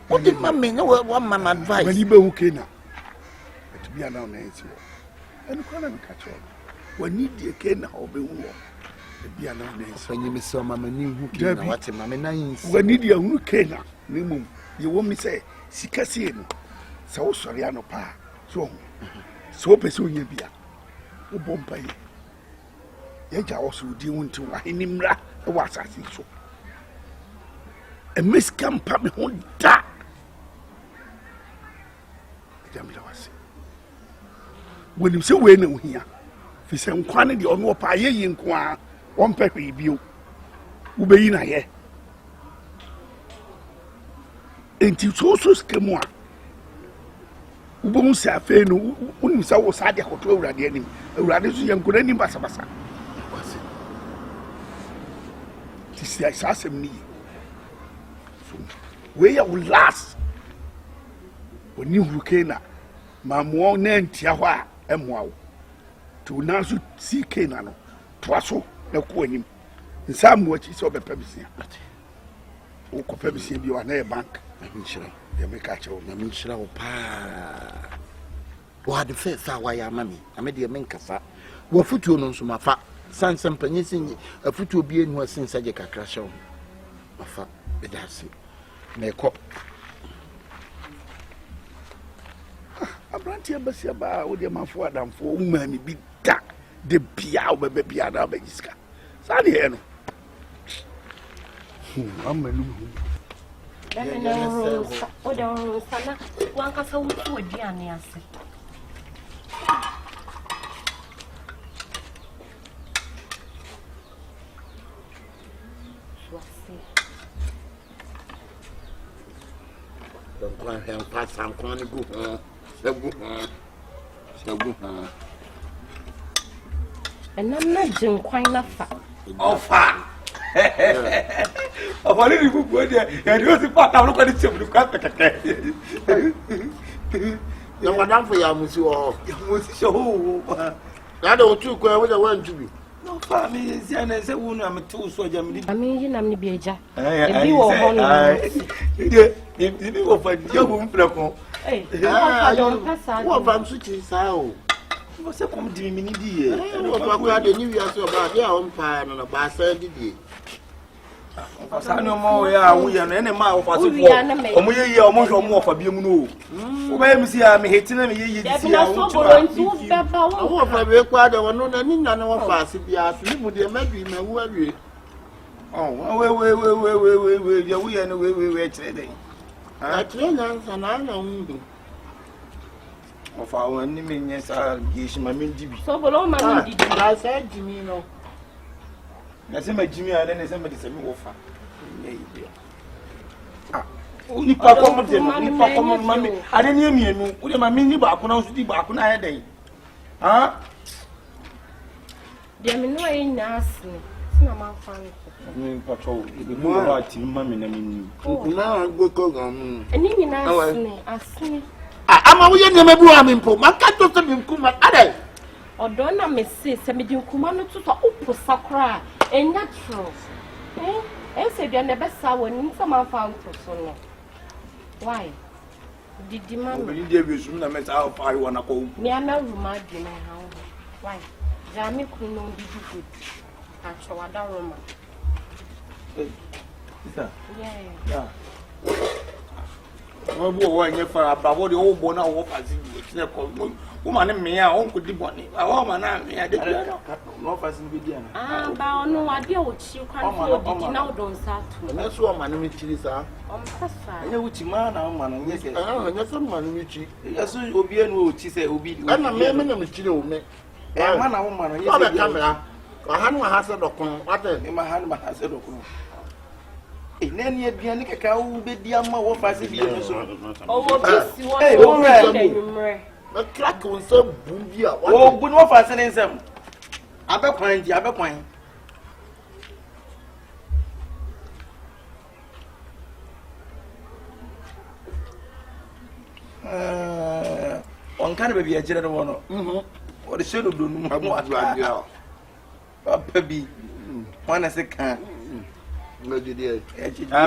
wo de ma me ne wo ma ma advice wani be hu kena to be now na enti ɛno kɔ na meka kyerɛ wani die kena obɛhu wɔ bia na na enti fanyi me sɛ ma mani hu kena wate ma me na yinsi wani die hu kena ne mum ye wo mi sɛ sika sie no sɛ wo sɔre ano pa so so pɛ sɛ onye bia wo bɔ mpa yi yɛgya wo so di wo nti wa henimra wɔ asase so emiska mpa me ho da jamila wase wonim sɛ we na ohia fi sɛ nkwan de ɔno ɔpa yeyi nko a wɔmpɛ hwee bio wobɛyi na yɛ enti so skemu a wobɛhu sɛ afei no wonim sɛ wo saa de akɔto awurade anim awurade so yɛ nkɔda anim basabasa wase ti si saa asɛm no yi we ya last oni hurricane ma mo na ntia hɔ a ɛmoa wo to na so si kena no toa so na ko anim nsa mo achi sɛ obɛpɛ bisia wo ko pɛ bisia bi wa na bank na nhyira ya me ka kyerɛ wo na nhyira wo pa wa de fe sa wa ya mami ame de me nkasa wo futuo no nso mafa sansam panyin afutuo bi enu asin saje kakra hyɛ wo mafa bedase meko abranti abasia ba wo de mafo adamfo wo ma mi bi da de bia wo bebe bia da ba jiska sa de he no amanu o de sana wan ka sa wo tu aduane ase Nkwan hɛn pasa nkwan gu ho sagu ho enam na nkwan na fa ofa ofa ni bubu de ya di o si pata lo kwa ni chemu kwa pekeke na madam fo ya musi wo show na de otu kwa wo de wan tubi no fa mi si ana se wo na metu so ja mi ami yi nam ni bi eja ebi wo ho no ibi wo fa je wo mfre ko wo fa msu chi sa o wo se kom di mi ni di ye wo fa kwa de ni wi aso ba de a wo mpa no na ba sa di di sa no mo ya wo ya no ene ma wo fa se ko omo ye ye omo hwo mo fa bi mu no wo ba mi si a me heti na me ye di si a wo wo fa be kwa de wono na ni nya no wo fa se bia so ni mu de madu ma wu awie oh we ya wo ya no we kire den a kire na sana na hu ofa wo ni me nye sa gishi ma me dibi so bolo ma ni di la sa jimi no na se ma jimi a na se ma de se me wo fa ni pa ko mo de ni pa ko mo mami ade ni emienu wo de ma me ni ba ko na so di ba ko na ye den ha de me no e nyasne na ma fa ni pa cho mo ba ti mami na me ni na go ko gam eni ni na asne ama wo ye ne mabu a mempo maka to so binkuma ade odo na me se me dinkuma no to so opo sakra enya tro se bia ne be sa woni so ma fa nto so no why didi mama ni de bi sum na me sa fa yi wona ko me ama ruma di na ha why ja me ku no didi good a cho wada roma isa yeah no bo wo nye fa ababo de wo bo na wo fa si ne ko woman me a on ko di boni a woman na me a de no fa si bi dia na ba onu ade o chi kwan fo di na odon sa to na so woman me chiri sa o mpasa enye wuchi ma na woman nye se nya so woman me chi ya so obi enu o chi se obi na me na me chiri o me ma na woman nye se kamera ahanu ha se dokon wate ma hanu ma ha se dokon nani aduane kaka wo be di ama wo fa se bi enu so o wo bi si wo me crack on so bumbi a wo bu no fa se ne nsem abekwan ji abekwan on kan be bi a jira no wono o de shedo do no mo atwa papa bi wana se kan ngajide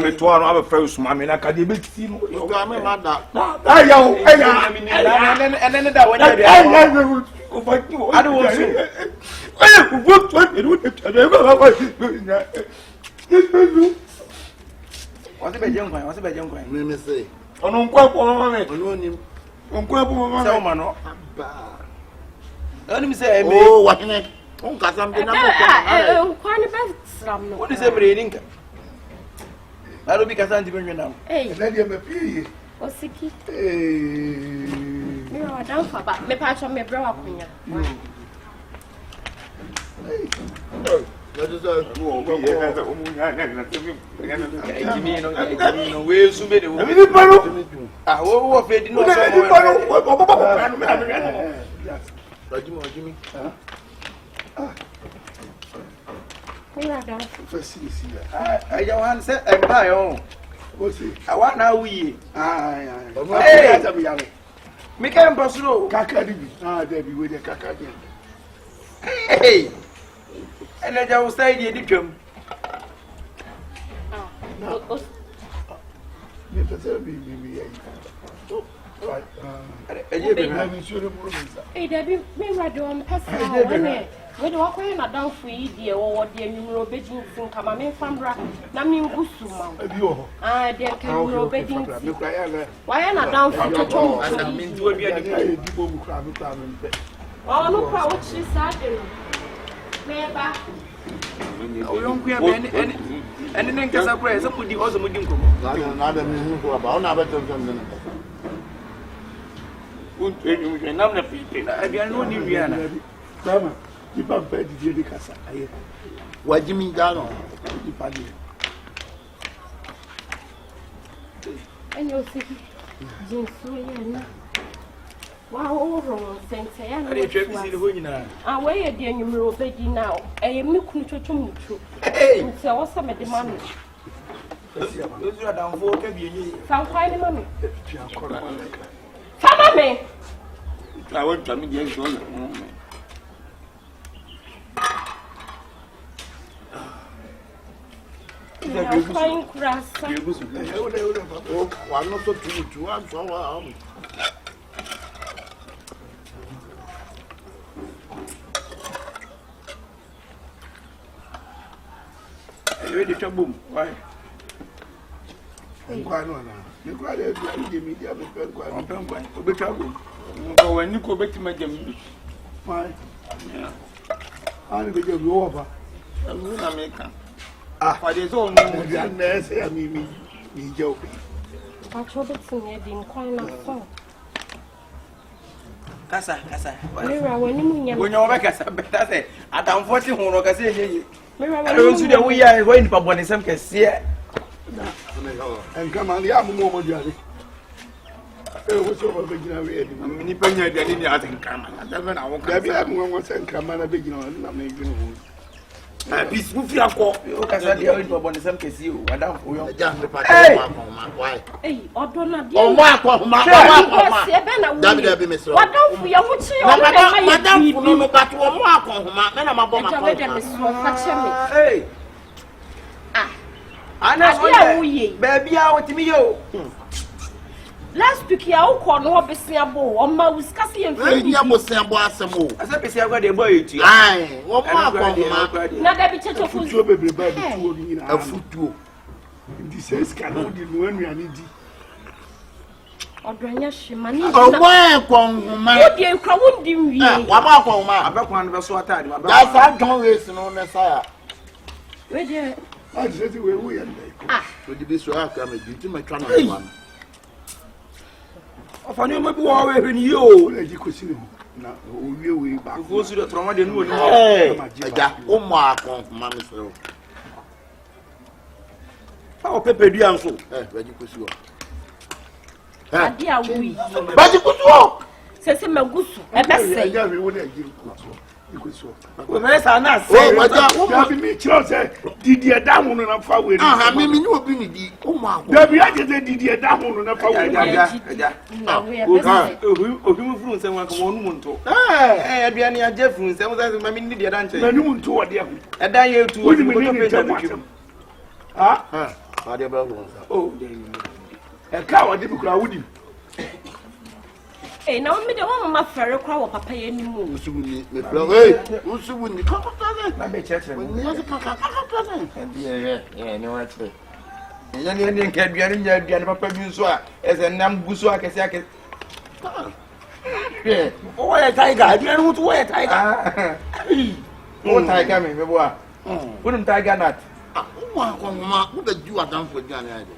me to anu aba fa usuma me na ka de be ti no ga me ma da ya o ene da wanya de o fa ti o adu wo so wo to e do de ba ba wase be je nkwan me say onu nkwa po mama me onu ni nkwa po mama se o ma no ba oni mi se me oh wa hene on ka sam de na ko nkwan be sram no oni se bre ninka alo bi kasa ndi benwe nam na de me pie o siki me wa dan fa ba me pa cho me bre wa kunya we su me de wo wo fe di no so Jimmy. Ora da. Facility. I don't want say e ba yo. What's it? I want na wuye. Hey. Me can pasuro. Kaka di bi. There be we the kaka di. Hey. Ene ja wo sai di twam. Me pese bi ya. Right. Debbie, me radio on Pessa. We do walk in a down free, dear, or dear numeral bedding from Kamame Fambra, Namin Gusuma. Ah, dear, can you bedding? Why am I down for Toto? I mean, to be a people who crab. Oh, no, what she said. Never. Anything can surprise up with the awesome Mudinko. Another meaningful about another time. Nam na pipi na abia no ni wiana mama di papa di di kasa aye wajimi gano di padi enyo siki jinsu yana wa wo sente ya na twa bi si ho nyina we ye de anwumre obedi na e me kunu twotwom ntu nti wo se me de ma no ozu adamfo ka bi enyi san kwai ni ma me ti akora Fama me. I want to meet you. Fine grass. One not so two, I'm so ready to boom. Why? You cried every media before when you go back to my gym. Fine. I'll be over. I'm going to make but there's all mess. I mean, me joking. I trouble to me, the Nkwan. Kasa. When you're back, I say, I don't force you who can say, I don't see that we are going to Pabon some can see. And come on, the other moment, Johnny. It was over beginning already. Many penny getting out and come. I won't have one and come on a beginning. I'm making a piece of your call. You can say you're into a some case you. I don't know. Why? Hey, or don't oh, Mark, what don't we are watching? Madame, no, but one mark on my hey. I know, baby, out to me, yo. Last week, I will call no Bessiabo, or Mauskasi and Freddy. I said, I got a boy. Aye, what mark? Not every church of a foot. This is cannot be when we are needy. Odronya shimani. Oh, why Kwanguma? What do you crowd him? Wama Kwanguma. Abekwan be so atade ma. That's how don't waste no Messiah. Where there? I said we and So the best work I'm doing my channel one. Ofani mo bi wo we ni yo. you could see na we back. Go to the trauma de no ni. Eja, o mo Kwanguma me so. Fa o pepe dua nso. Ready kusi o. Ade a wi. Ready kusi o. Sese magusu. Ebe sei. Yeah, we want to give you could so. We me sa na say. Oh, me chiro say did you down na fa we. Ah, me ni obi ni di. O mo akọ. There be agent did you down na fa we. Eja. Obi mu furu nsem aka wonu mu nto. Aduane aje furu nsem say me ni di da nche. Manu mu nto wode ho. Eda ye tu Wodi me ni twa. Ah? Ade ba lo. Oh, e ka wode bi kura wodi. Eh, na me de wo mama fere kwa wo papa ye ni mu. Usubu ni me plan. Hey, usubu ni kakata na be church me. ni ya kakata ni. Ni wa che. Ya ni nka aduane nya aduane papa bi nso a ese nam guso akese akese. O ya tiger, aduane wo to wo ya tiger. O tiger me bo a. Wonum tiger nut. Ah, o mo Kwanguma, wo da ju adam fo aduane ade.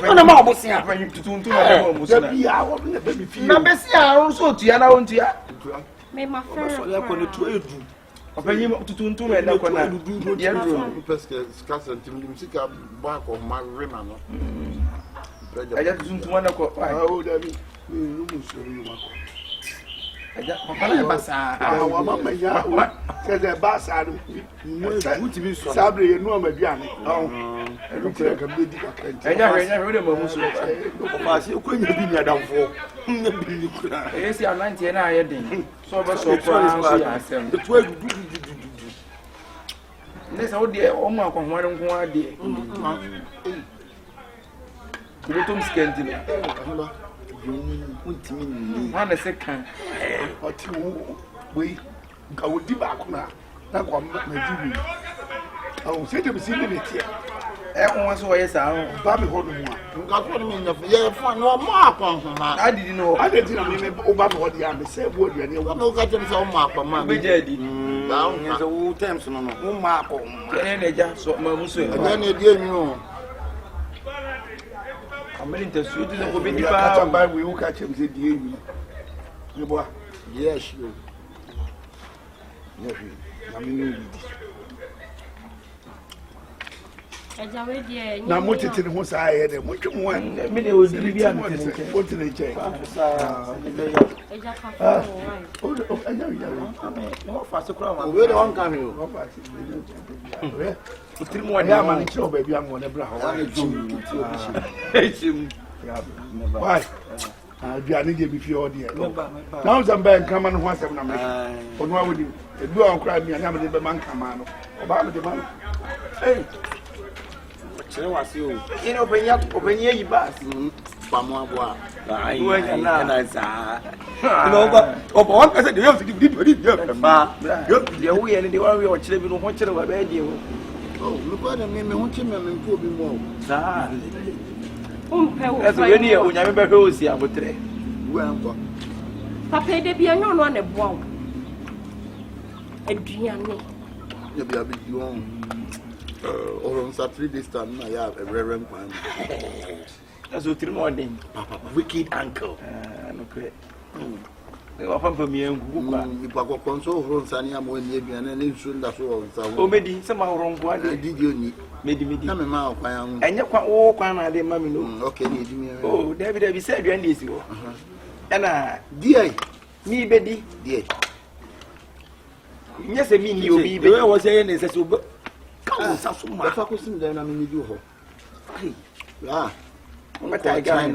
Ona ma obosi afanyi tutuntu na mo muso na. Bia wo na baby fi. Na besi a nso tua na wontua. Me ma fere. So ya ko ne tu edu. Afanyi tutuntu na na ko na. Ya duro. Parce scarce intimidum sika ba ko ma rema no. Aja tutuntu na ko. Ah, o da bi. Ni mu so ri ma ko. Aja papa na basa. Ah, wa mama ya. Se de basa no. Wuti bi so. Sabre ye no ma aduane. Elukura ka be di akante. Enya we de mo muso. Papa si ko nya bi ni adamfo. Nya bi ni kura. Esi anante na aye den. So be so kwa so ya asem. To agudu. Nesa wo de o mu akonware nko ade. Kubutum skendi na. Untimi ni. Wana se kan. Oti wo we ka wodi ba ko na kwa ma di wi. Awu se de bi si ni tie. Won so ye sa ho. Ba mi ho no mu a. Nka so ni nya ye fa no mo Kwanguma. Adidi no. Adedi na me o ba ho di am se bo di ani wo. No ka jem se o mo Kwanguma. Be je di. Ba o nya se wo times no no. Wo mo Kwanguma. Kene ne ja so ma muso. Anya na di enu o. Ameli ntesu di ko be di Ka ta ba. ba we wo ka chem se di ewi. Me bo. Yes yo. No fi. Na me ni di. Eja we de Na mo tete ne ho sa ye de mo twem wan. Me de o di bi am tete. Mo tete che. Eja ka fa wo wa. O anya ya. No fa se kura ma. We de won kan yo. O fa si. Utiri mo Ya ma ni kiro ba bi am wo ne bra ho. Wa ne jum ti obi shi. Echim. Why? Aduane de bi fi o de. Na o zamba nkama no ho asem na me. Onu awodi. Edu an kura mi anya me de be man kama no. O ba me de man. Hey. Chere wasi o. Ine openya yi bas. Pamo aboa. Ai. Na sa. No ba. O ba wan ka se de yo di ba. Yo wo ye ne de wan we o chere bi no ho chere wa ba de o. Oh, me ko de me ho chi me nko bi mo. Sa. Umpe wo. Eso we ni o nya me be hwe o si abotre. Wo anko. Papa de bia nyo no na boa wo. Aduane. Ya bi abi di won. On Saturday this time na ya Reverend Nkwan. That's what three more thing. Papa, wicked uncle. No kre. O fa fa mi engu kwa. Ipa ko konso horo nsani am wani aduane na nsu nda so wo nsa O medi se ma horo nko ade. Didi oni. Medi. Na me ma okwan an. Enye kwa wo kwa na ade ma mi no. Okay, ni edi mi. Oh, David se aduane de si wo. Ana Die. mi bedi. Die. Nye se mi ni obi be. We wo se ne se so ka sa so ma. Fa ko sim da na me di ho. Ah. Mbata igami.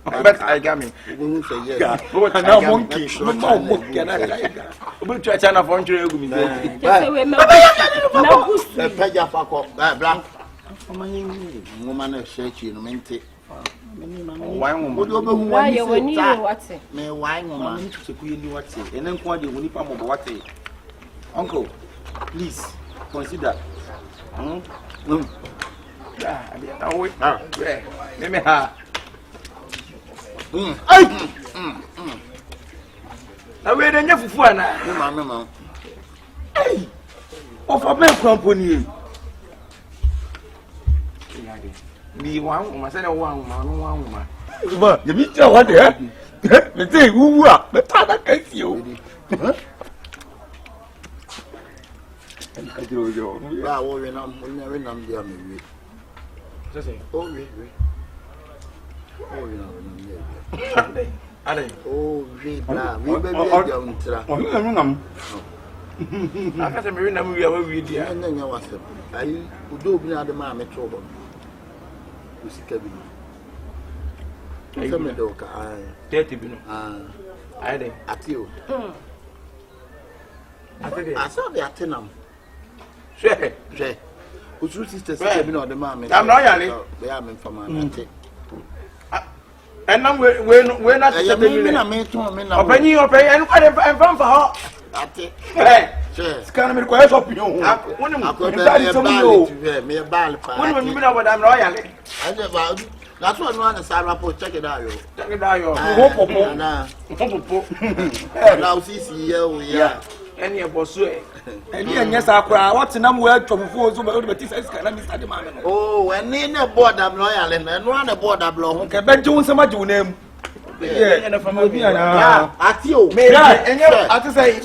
Mbata igami. Wo se ye. Na monkey. Mama monkey na ga. Obi twa cha na fon twere egu mi. Tese we ma. Na gusu. Peja fa ko. Bra. Ngoma na shechi no mente. Why ngoma? Odo be hu Wa ye woni wate. Me why ngoma? Mama ntu se ku ye ni wate. Ene nko ade woni pa mo wate. Uncle, please consider. Yeah, I wait. Me ha. Na we dey fufu ana. Me ma. Of a man company. Ni wan ma say na wan ma. Ba, you meet your what there? Me say who are? Me ta na kai you. Ya wo we na dia me we. Say. Oh we. Oh we na we. Ale. Oh we bra, we be dia untra. Aka say me na me we dia. Na nya wasem. Ayi udo bi na de ma me to ho. Usika bi. Some do ka ai. 30 bi no. Ai de. Atio. Ate. Asa de atenam. Hwe. Usu sister say bi na de ma me. Am no yale. Be am fama na te. Enam we na te me na me to me na. Opani en kwa de fa ho. Ate. Scan me ko e shop yo. Woni mo. Me bal pa. Woni mo na bodam no yale. Ade ba. That's what no na sa rapport check it out yo. Check it out yo. Ho popo. Na. Popo. Now see here we are. Any eboso e. Any anyasa akwa what nam we atwofo so be ti say scan na Mr. de man. Oh, when ni na board am loyal na no na board am lo ho. Ke benje won sama je wonam. Yeah, na fama bi ya. Ati o. Me enye ati say.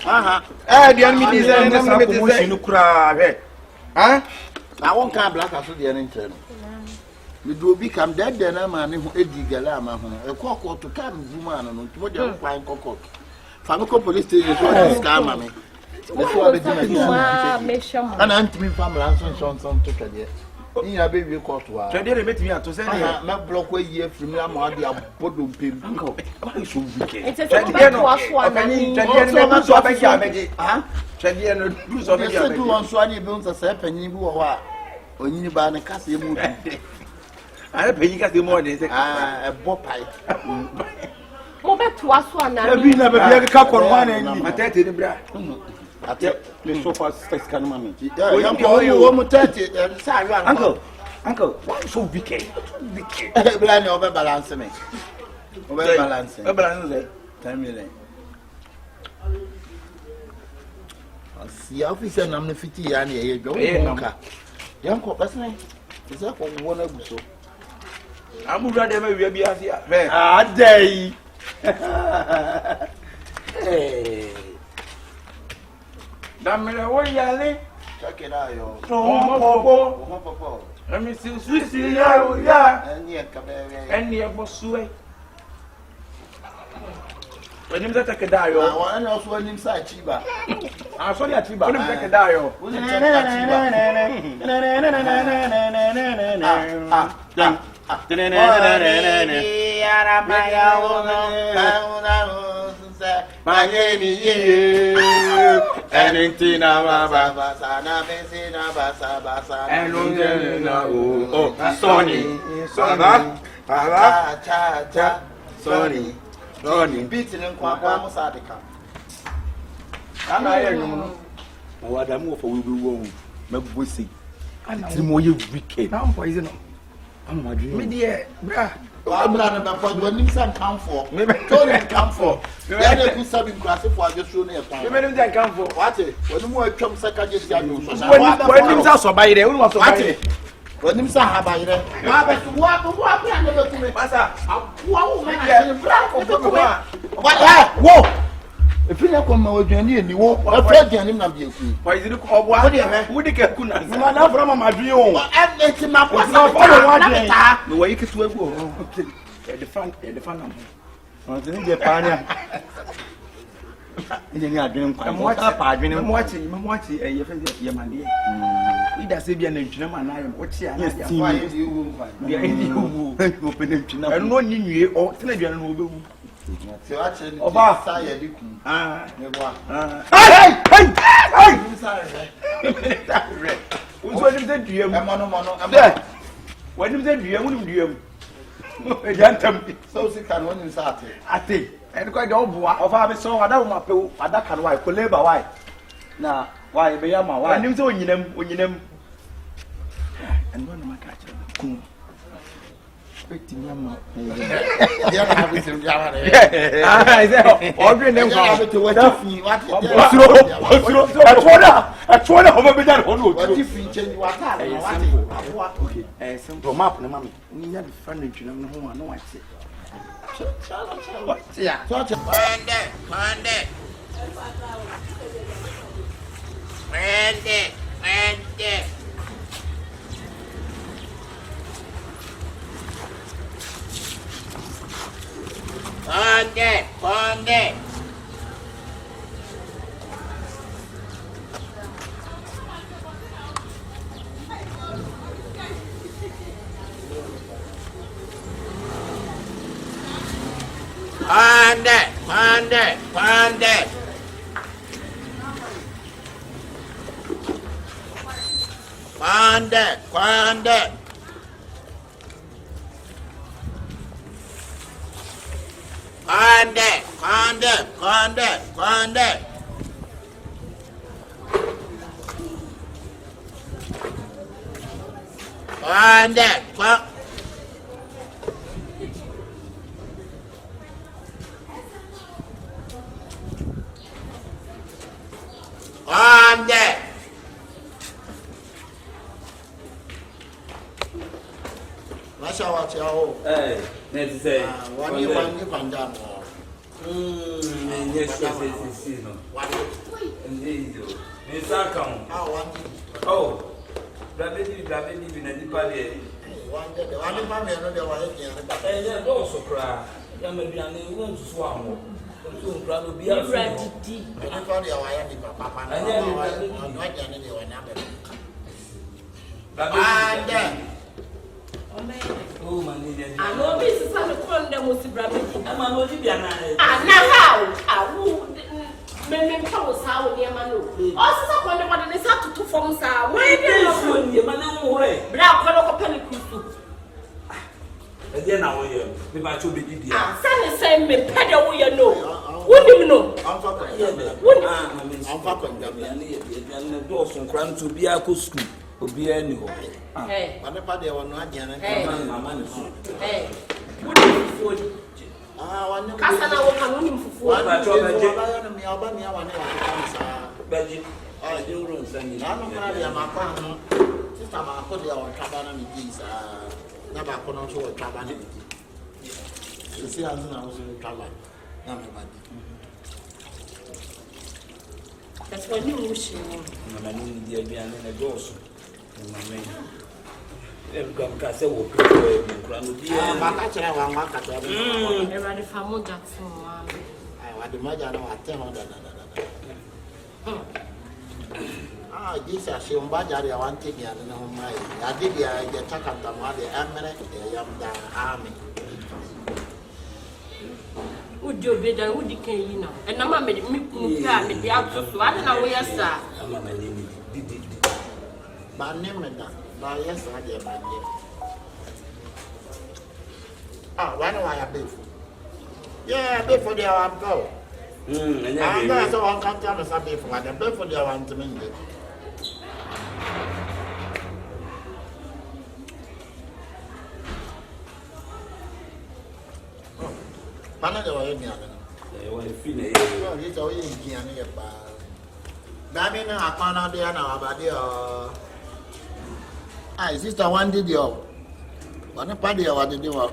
Di an mi di say na me ti say. No kura he. Ha? Na won kan black aso de ne nche no. Me do bi kam dead na ma ne ho edi gala ma ho. E kokko to kam zuma no no. Mo de kwan kokko. Fa me ko police station so scam ma me. Oh, me shama. Ana antimi family anson to twede. Ni ya be wi court wa. Twede le metimi ato say na me block we ye free me am ade abodo pem. Am so wike. Twede no twede no so abeji abeji. Ha? Twede no du so abeji abeji. Se du on so ade be unsa se panyin bi wo ho a onyini ba ne kase mu bi. Are panyin kase mu ode say. E bo pai. Mo beto aso ana. Bi na be bi ka kor wa na ni. Matete ni bra. Ate me so far scan mama. Ya wo mo tete sa yu an. Uncle, why so wicked? Wicked. Bla ni obe balance me. Obe balance. E balance say 10 million. Si officer nam na fiti ya na ye dwo nka. Yanko basne. Isa ko wo na guso. Amu bra de ma wi bi asia. Be. Adai. Damele wo yale. Check it out yo. Popo. Emi si ya o ya. Eni Akabenezer. Eni ebosu e. Wenim za take da yo. Wa na so nim sa chiba. So ya tiba. Wenim take da yo. Sonny, beating Nkwan Musadika. Ana ye nyum no. Wa da mu for we be wo. Mabusi. Ti mo ye wicked. Na mpo izi no. Amadwe. Me die bra. Wa bra na for the nim san come for. Me Tony come for. Ya na ku sabi nkrase for ajesu no e pan. Me nim say come for. What? Woni mu atwam saka je sia no so. Wenim say so bayire, wonu so bayire. Woni sa ha bayire. Wa be tu wa bra na be kume. Masa, wa wo me na bra ko be kume. Wa wo. Efi na ko ma odwane ni wo. Afa odwane na be ku. kwa izi ko obwa. Wo de ka ku na. Ma na fra mama dwe o. E ti ma ko sa na beta. No wa yikitu agu o. The fan am. Antini je pania. Ile ni adwene Nkwan. Mo pa adwene mo wachi ye fe ye mande. Ida se bia na ntwina ma na ye wo chi ana ya. wa ye di wu Nkwan. Bia ndi wu. Wo pe na ntwina. Eno no nyiwie o tena aduane no obewu. Ti wa che ni Oba. sa ye di ku. Ne bo. Hey! Ni sa re. Wo nim se duam. E mono. Wo nim se duam, wo nim duam. E jantam. So si kan woni sa ate. Ate. En ko de oboa. Ofa be so ada ma pe ada kan why ko labor why. Na why be ya ma why. Wo nim se onyinam. En no na maka cha. Kum. respect me ama. Dia na have to dia wa. I say ordre dem Dia have to what fi what. Atwoda ho be dan ho no. What fi change what what. Okay. Simple map na mama. Ni ya be fan ntwina no ho no wa che. Yeah. Pande. Masha wa chao. Let's say One you panda mo. Yes, no. What? Indeed. Miss Akam. Oh, David, in a deeper day. One day, the one family, another one here. And also cry. There may be an even swam. So, brother, be a friend. Everybody, I am the papa. And then you are not anyone. And then. Oh, my dear. I know this is how the condom was brabby. I'm a Olivia. And now how? I would. Men was how near Manu. Also, when the one is up to 2 forms are. Why did you man away? Black color pellicule. Again, I will be my 2 big dear. Son is saying, me pedal, you know. Wouldn't you know? I'm fucking and the doors from Cram to be a good school. Will be anywhere. Hey, I'm not there on my Janet. hey, what is Kasana wo kanuni Fufuo. Ba cho ba je. Mi oba mi awane wa kansa. Ba je. Ah, je ro nsani. Na no kra ya makwa no. Sister ma ko dia wa twaba na mi ji sa. Na ba ko no so wa twaba na mi ji. Sisi anzu na wo so twaba. Na me ba di. That's when you wish you. Na ni dia bia na doso. Na me. Come say wo pe nkura no bia Ba ka kira wa nwa ka twaba. Everybody famo Jackson man. Ai wa de maja na wa te ho da. Jesus, she umbajari ya wanti ya na humai. Adidi ya jataka tamwade amere ya mda army. Udi obeda udi ken yi na. E na ma me mi ka me di atoso. Ade na wo yesa. ama na nini di. Ba ne me da. Ba yesa ade ba je. Wana wa ya befu. Yeah, befu dia wa go. Anga so wan kan ta sa befu wa da befu dia wa ntmende. Pana de wa ye nya na. Wa fi na ye. Ye so ye nya na ye ba. Na mi na akwana de na wa ba de o. Sister one did yo. Wana pa de wa de wa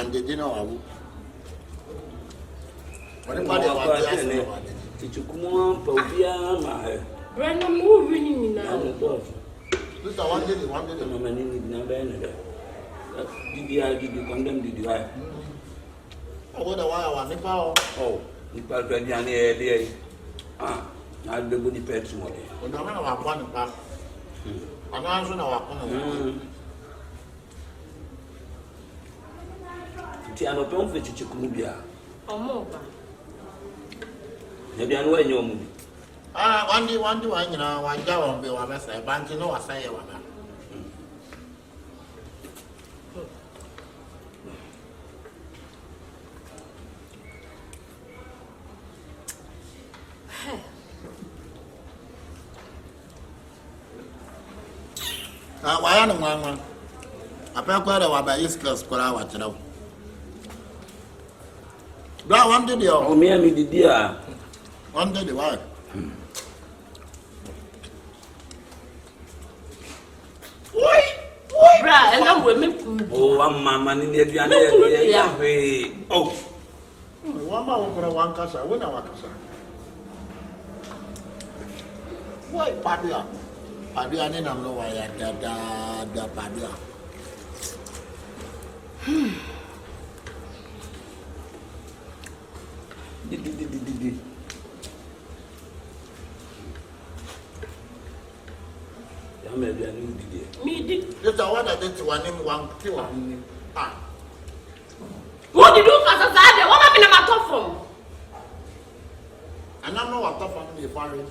de na wa wu. Wana pa de wa de na wa de. Tichukumo pa obia ma he. Brenda mo wini ni na. Sister one did No mani ni na ba na da. Didi condemn didi wa. Oh, the wa ni pa o. Oh, ni pa do dia ni e de. Na de boni pet mo de. O da na wa kwa ni pa. Ana so na wa kwa na. Ti ano pe on fe chichikumu bia. Omo ba. Ne bia no enyo mu bi. Wandi wa nyina wa ja wa be wa mesa ba nti no wa saye wa na. Wa ya no nwanwa. Apa kwa da wa ba is class kora wa kira. Bra one day o. O me didi a. One day the why? Oi! Bra, and I'm women. Oh, I'm mama ni aduane ya hwe. Oh. One ma won one kasa, we na wakasa. Why Padia? Padia ni nam no wa ya da Padia. Di. Ya me aduane didi. Me did. Just I want to one name one kill. Ah. What did you do for society? What am I not tough from? And I know what tough on the foreign.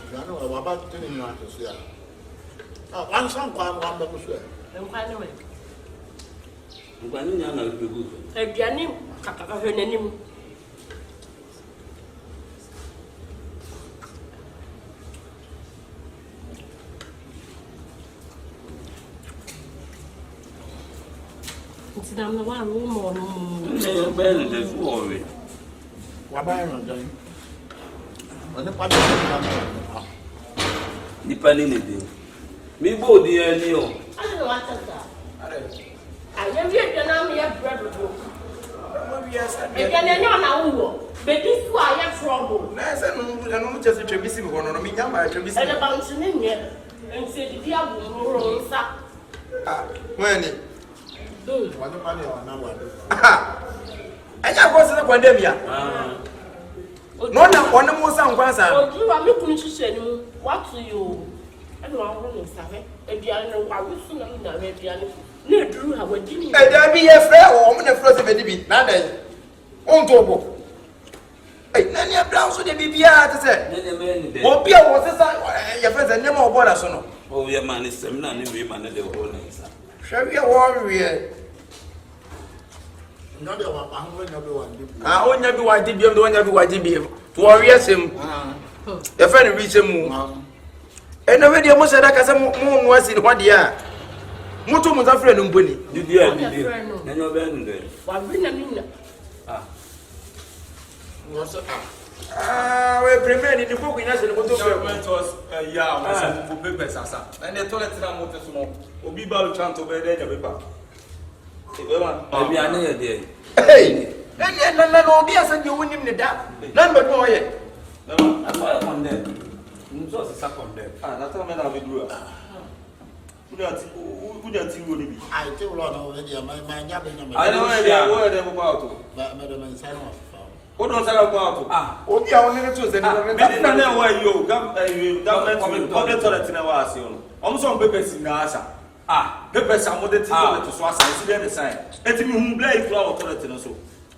I know about telling you to see. Oh, one song one back to Nkwan ni ana pegu. Aduane kakaka hwe nanim. Ntinam na wa ro mo no. Ne be ni de fu owe. Wa ba ran dan. Oni pa de na. Nipa ni ne de. Mi bo di ani o. I don't know what to say. I never get na me bread do. E kan enyo na wo. Be this why I trouble. Na say no just twebisi me hono no me nyama twebisi. E de bounce ni nye. Nse di dia wo ro nsa. Ah, wani. Wani pa de na wa do. Anya go se kwandem ya. No na wona mo sa nkwansa. Odu wa me kun hihye ni mu. What to you? E no ro no sa he. Eduane no wa wusu na me na eduane. Na eduru ha wadini. E da bi ye frɛ o mo na frɛ se be di bi. Na dan. On to bo. Na ni abra so de bibia te se. Ne me ni de. Obi a wo se sa ye frɛ se nyama obo da so no. O ye man ni sem na ni we man de ho na isa. Hwɛ wi a wo wi. No de wa pa ho nya be wa ndi. Ah, onya bi wa di biem de onya bi wa di biem. To wo wi asem. Ye frɛ ni wi semu. Eno we de mo se da ka se mo no asi ni hwade a. Mutu mu za frɛ no mboni. Didi a didi. Na nyo be ni de. Wa bi na minna. Ah. What's We prepare ni ko kunya se ni moto frɛ. Mentos ya o se mo paper sasa. Na ne toilet na mo te so no. Obi ba lo chanto be de nya paper. E ma. Obi ane ye de. Hey. Na obi asa de wonim ne da. Na mbe no ye. Na ma. Afa konde. Nso se sa konde. Ah, na ta me na be duru. Unyati wo ni bi. I tell you no we dey my nya be nya me. I know where they go out to. Me do me say no. O don say go out to. Ah, obi a woni ne to se ni. Me na na wa yo government public toilet na wa ase o. Omo so papers na asa. Ah, papers am de ti toilet so asa si dey the sign. Eti mi hu bla ifla o toilet no so.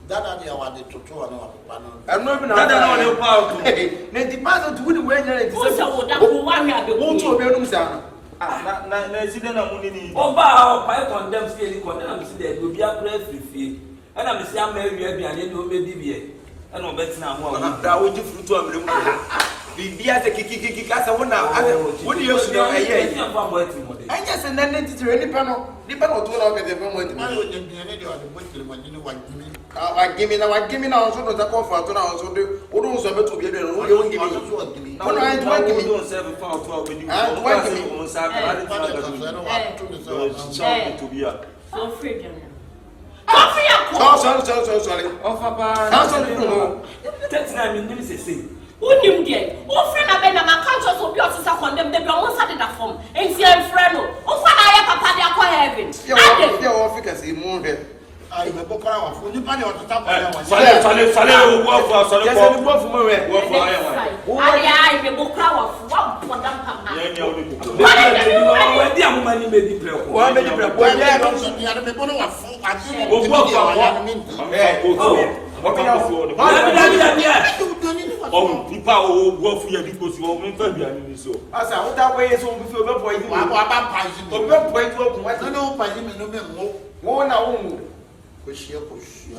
Dada dia wa de toto na wa papa no. Eno bi na. Dada na o de pa out. Ne di pass to wudi we nya ne ti Wo se wo da ko wa wi abe. Won to obi enum sa no. Ah, na esi de na mu ni. Oba o pa condemn see ni condemn am see de obi akra frifie. E na me see am awie aduane de o be di bie. E na obetina ho a. Da wo ji frutu amle mu. Bibia se kikikiki ka se wona wodi yesu no eye. Ti am fa mo ati mo de. Anya se na ne titire nipa no to na o be de fa mo ati. Ma yo de biane de wa de botire mo ni wa gimi. Wa gimi na onso no ta ko fa to na onso de wo do nso beto bia de no ye won gimi. No na to gimi. Don't say be fa to be di. Ah, to gimi. On sa ka de fa to be a. So free dem. Coffee ya. Sorry. Ofa pa. Sorry no. Tetina mi nim sese. Unim de. O frɛ na be na makanto so bi o sisa condemn de bi o sa de da form. Enti en frɛ no. O fa na ya papa de akɔ heaven. Ade. Ya wo fika se mu hwe. Ai me bokora wa fu ni pa de o tata pa ya wa. Sale wo fu sale Ya se ni bo fu mo we. Wo fu aye wa. Ai me bokra wa fu wa podam papa. Nya wo ni ko. Wa di amuma ni me di preko. Wa me di preko. Wa ya no so ya me bono wa fu ati. Wo fu fa wa. What kind of food? Oh, people who go for your because you won't be any so. As I would way so before the boy, Wa ba pa ji. the boy point to what No pa ji me no me mo. mo na wo. Ko shie ko shie.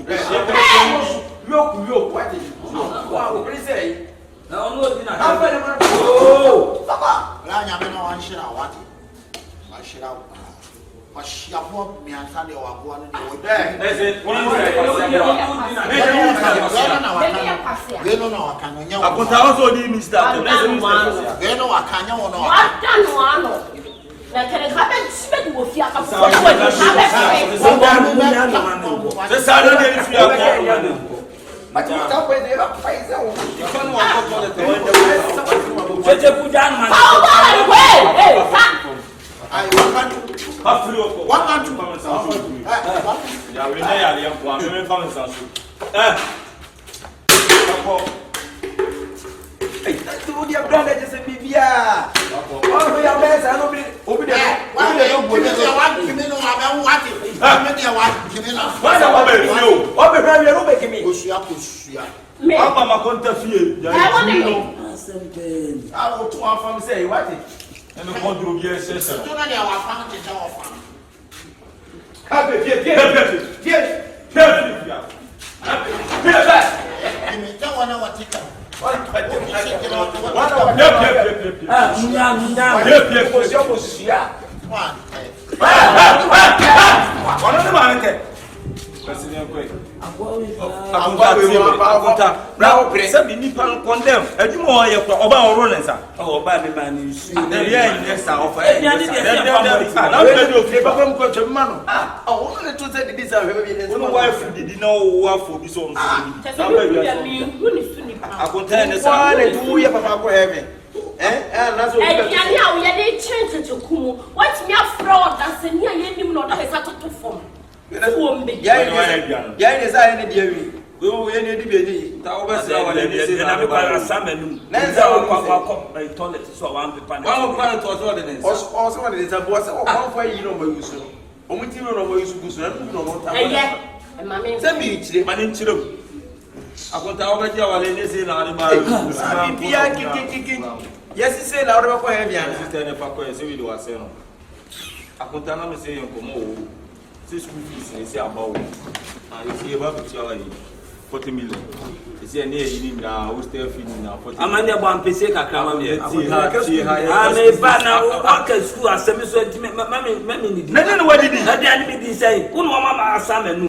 Yoku, what is it? Wow, what is it? No, no, dinner. Oh, Papa, Ranya, I know one shit. I want it. I should have. But she have more me and Sunday or one in the day. Is it? They don't know I can. I put also the Mr. They know I can. You know. Yes, say now the for heavy and sister for question we do say no. Akontana me say nkomo o. School fees say about. And you see about 40 million. You see any you na hostel fee na 40. Amande bo ampese kakra ma me. Me ba na work school asemi so mami ni di. Na what did na dia ni bi di say. Unu mama asame nu.